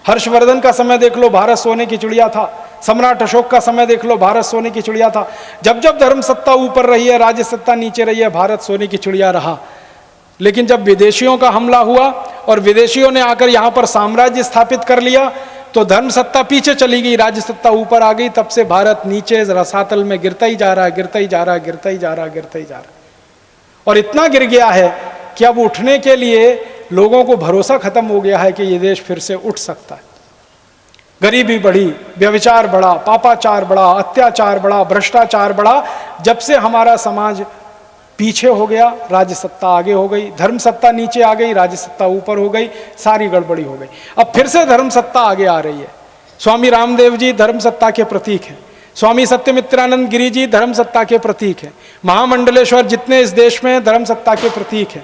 हर्षवर्धन का समय देख लो, भारत सोने की चिड़िया था। सम्राट अशोक का समय देख लो, भारत सोने की चिड़िया था। जब जब धर्म सत्ता ऊपर रही है, राज्य सत्ता नीचे रही है, भारत सोने की चिड़िया रहा। लेकिन जब विदेशियों का हमला हुआ और विदेशियों ने आकर यहाँ पर साम्राज्य स्थापित कर लिया तो धर्म सत्ता पीछे चली गई, राज्य सत्ता ऊपर आ गई। तब से भारत नीचे रसातल में गिरता ही जा रहा है, गिरता ही जा रहा है, गिरता ही जा रहा है, गिरता ही जा रहा है। और इतना गिर गया है कि अब उठने के लिए लोगों को भरोसा खत्म हो गया है कि ये देश फिर से उठ सकता है। गरीबी बढ़ी, व्यभिचार बढ़ा, पापाचार बढ़ा, अत्याचार बढ़ा, भ्रष्टाचार बढ़ा। जब से हमारा समाज पीछे हो गया, राज्य सत्ता आगे हो गई, धर्म सत्ता नीचे आ गई, राज्य सत्ता ऊपर हो गई, सारी गड़बड़ी हो गई। अब फिर से धर्म सत्ता आगे आ रही है। स्वामी रामदेव जी धर्म सत्ता के प्रतीक हैं। स्वामी सत्यमित्रानंद गिरी जी धर्म सत्ता के प्रतीक हैं। महामंडलेश्वर जितने इस देश में धर्म सत्ता के प्रतीक हैं।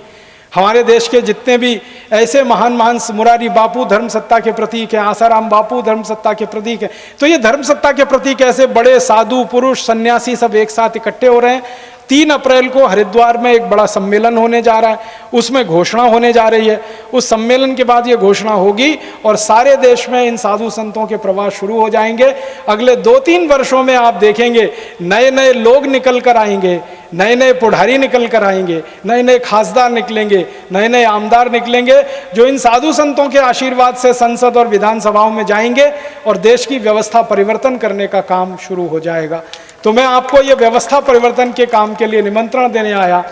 हमारे देश के जितने भी ऐसे महान महान, मुरारी बापू धर्म सत्ता के प्रतीक हैं, आसाराम बापू धर्म सत्ता के प्रतीक हैं। तो ये धर्म सत्ता के प्रतीक ऐसे बड़े साधु पुरुष सन्यासी सब एक साथ इकट्ठे हो रहे हैं। 3 अप्रैल को हरिद्वार में एक बड़ा सम्मेलन होने जा रहा है, उसमें घोषणा होने जा रही है। उस सम्मेलन के बाद ये घोषणा होगी और सारे देश में इन साधु संतों के प्रवास शुरू हो जाएंगे। अगले 2-3 वर्षों में आप देखेंगे नए नए लोग निकल कर आएंगे, नए नए पुढ़ारी निकल कर आएंगे, नए नए खासदार निकलेंगे, नए नए आमदार निकलेंगे, जो इन साधु संतों के आशीर्वाद से संसद और विधानसभाओं में जाएंगे और देश की व्यवस्था परिवर्तन करने का काम शुरू हो जाएगा। तो मैं आपको ये व्यवस्था परिवर्तन के काम के लिए निमंत्रण देने आया।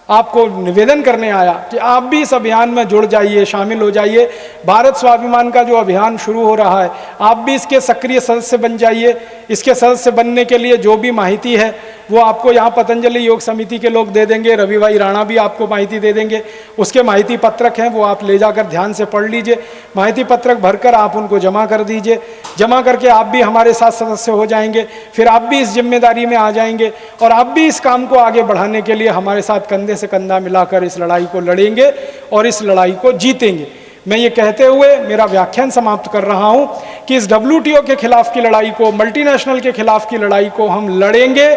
आपको निवेदन करने आया कि आप भी इस अभियान में जुड़ जाइए, शामिल हो जाइए। भारत स्वाभिमान का जो अभियान शुरू हो रहा है, आप भी इसके सक्रिय सदस्य बन जाइए। इसके सदस्य बनने के लिए जो भी माहिती है वो आपको यहाँ पतंजलि योग समिति के लोग दे देंगे, रवि भाई राणा भी आपको माहिती दे देंगे। उसके माहिती पत्रक हैं, वो आप ले जाकर ध्यान से पढ़ लीजिए। माहिती पत्रक भरकर आप उनको जमा कर दीजिए। जमा करके आप भी हमारे साथ सदस्य हो जाएंगे। फिर आप भी इस जिम्मेदारी में आ जाएंगे और आप भी इस काम को आगे बढ़ाने के लिए हमारे साथ कंधे से कंधा मिलाकर इस लड़ाई को लड़ेंगे और इस लड़ाई को जीतेंगे। मैं ये कहते हुए मेरा व्याख्यान समाप्त कर रहा हूं कि इस WTO के खिलाफ की लड़ाई को, मल्टीनेशनल के खिलाफ की लड़ाई को हम लड़ेंगे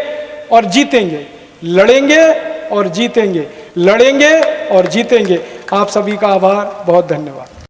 और जीतेंगे, लड़ेंगे और जीतेंगे, लड़ेंगे और जीतेंगे। आप सभी का आभार, बहुत धन्यवाद।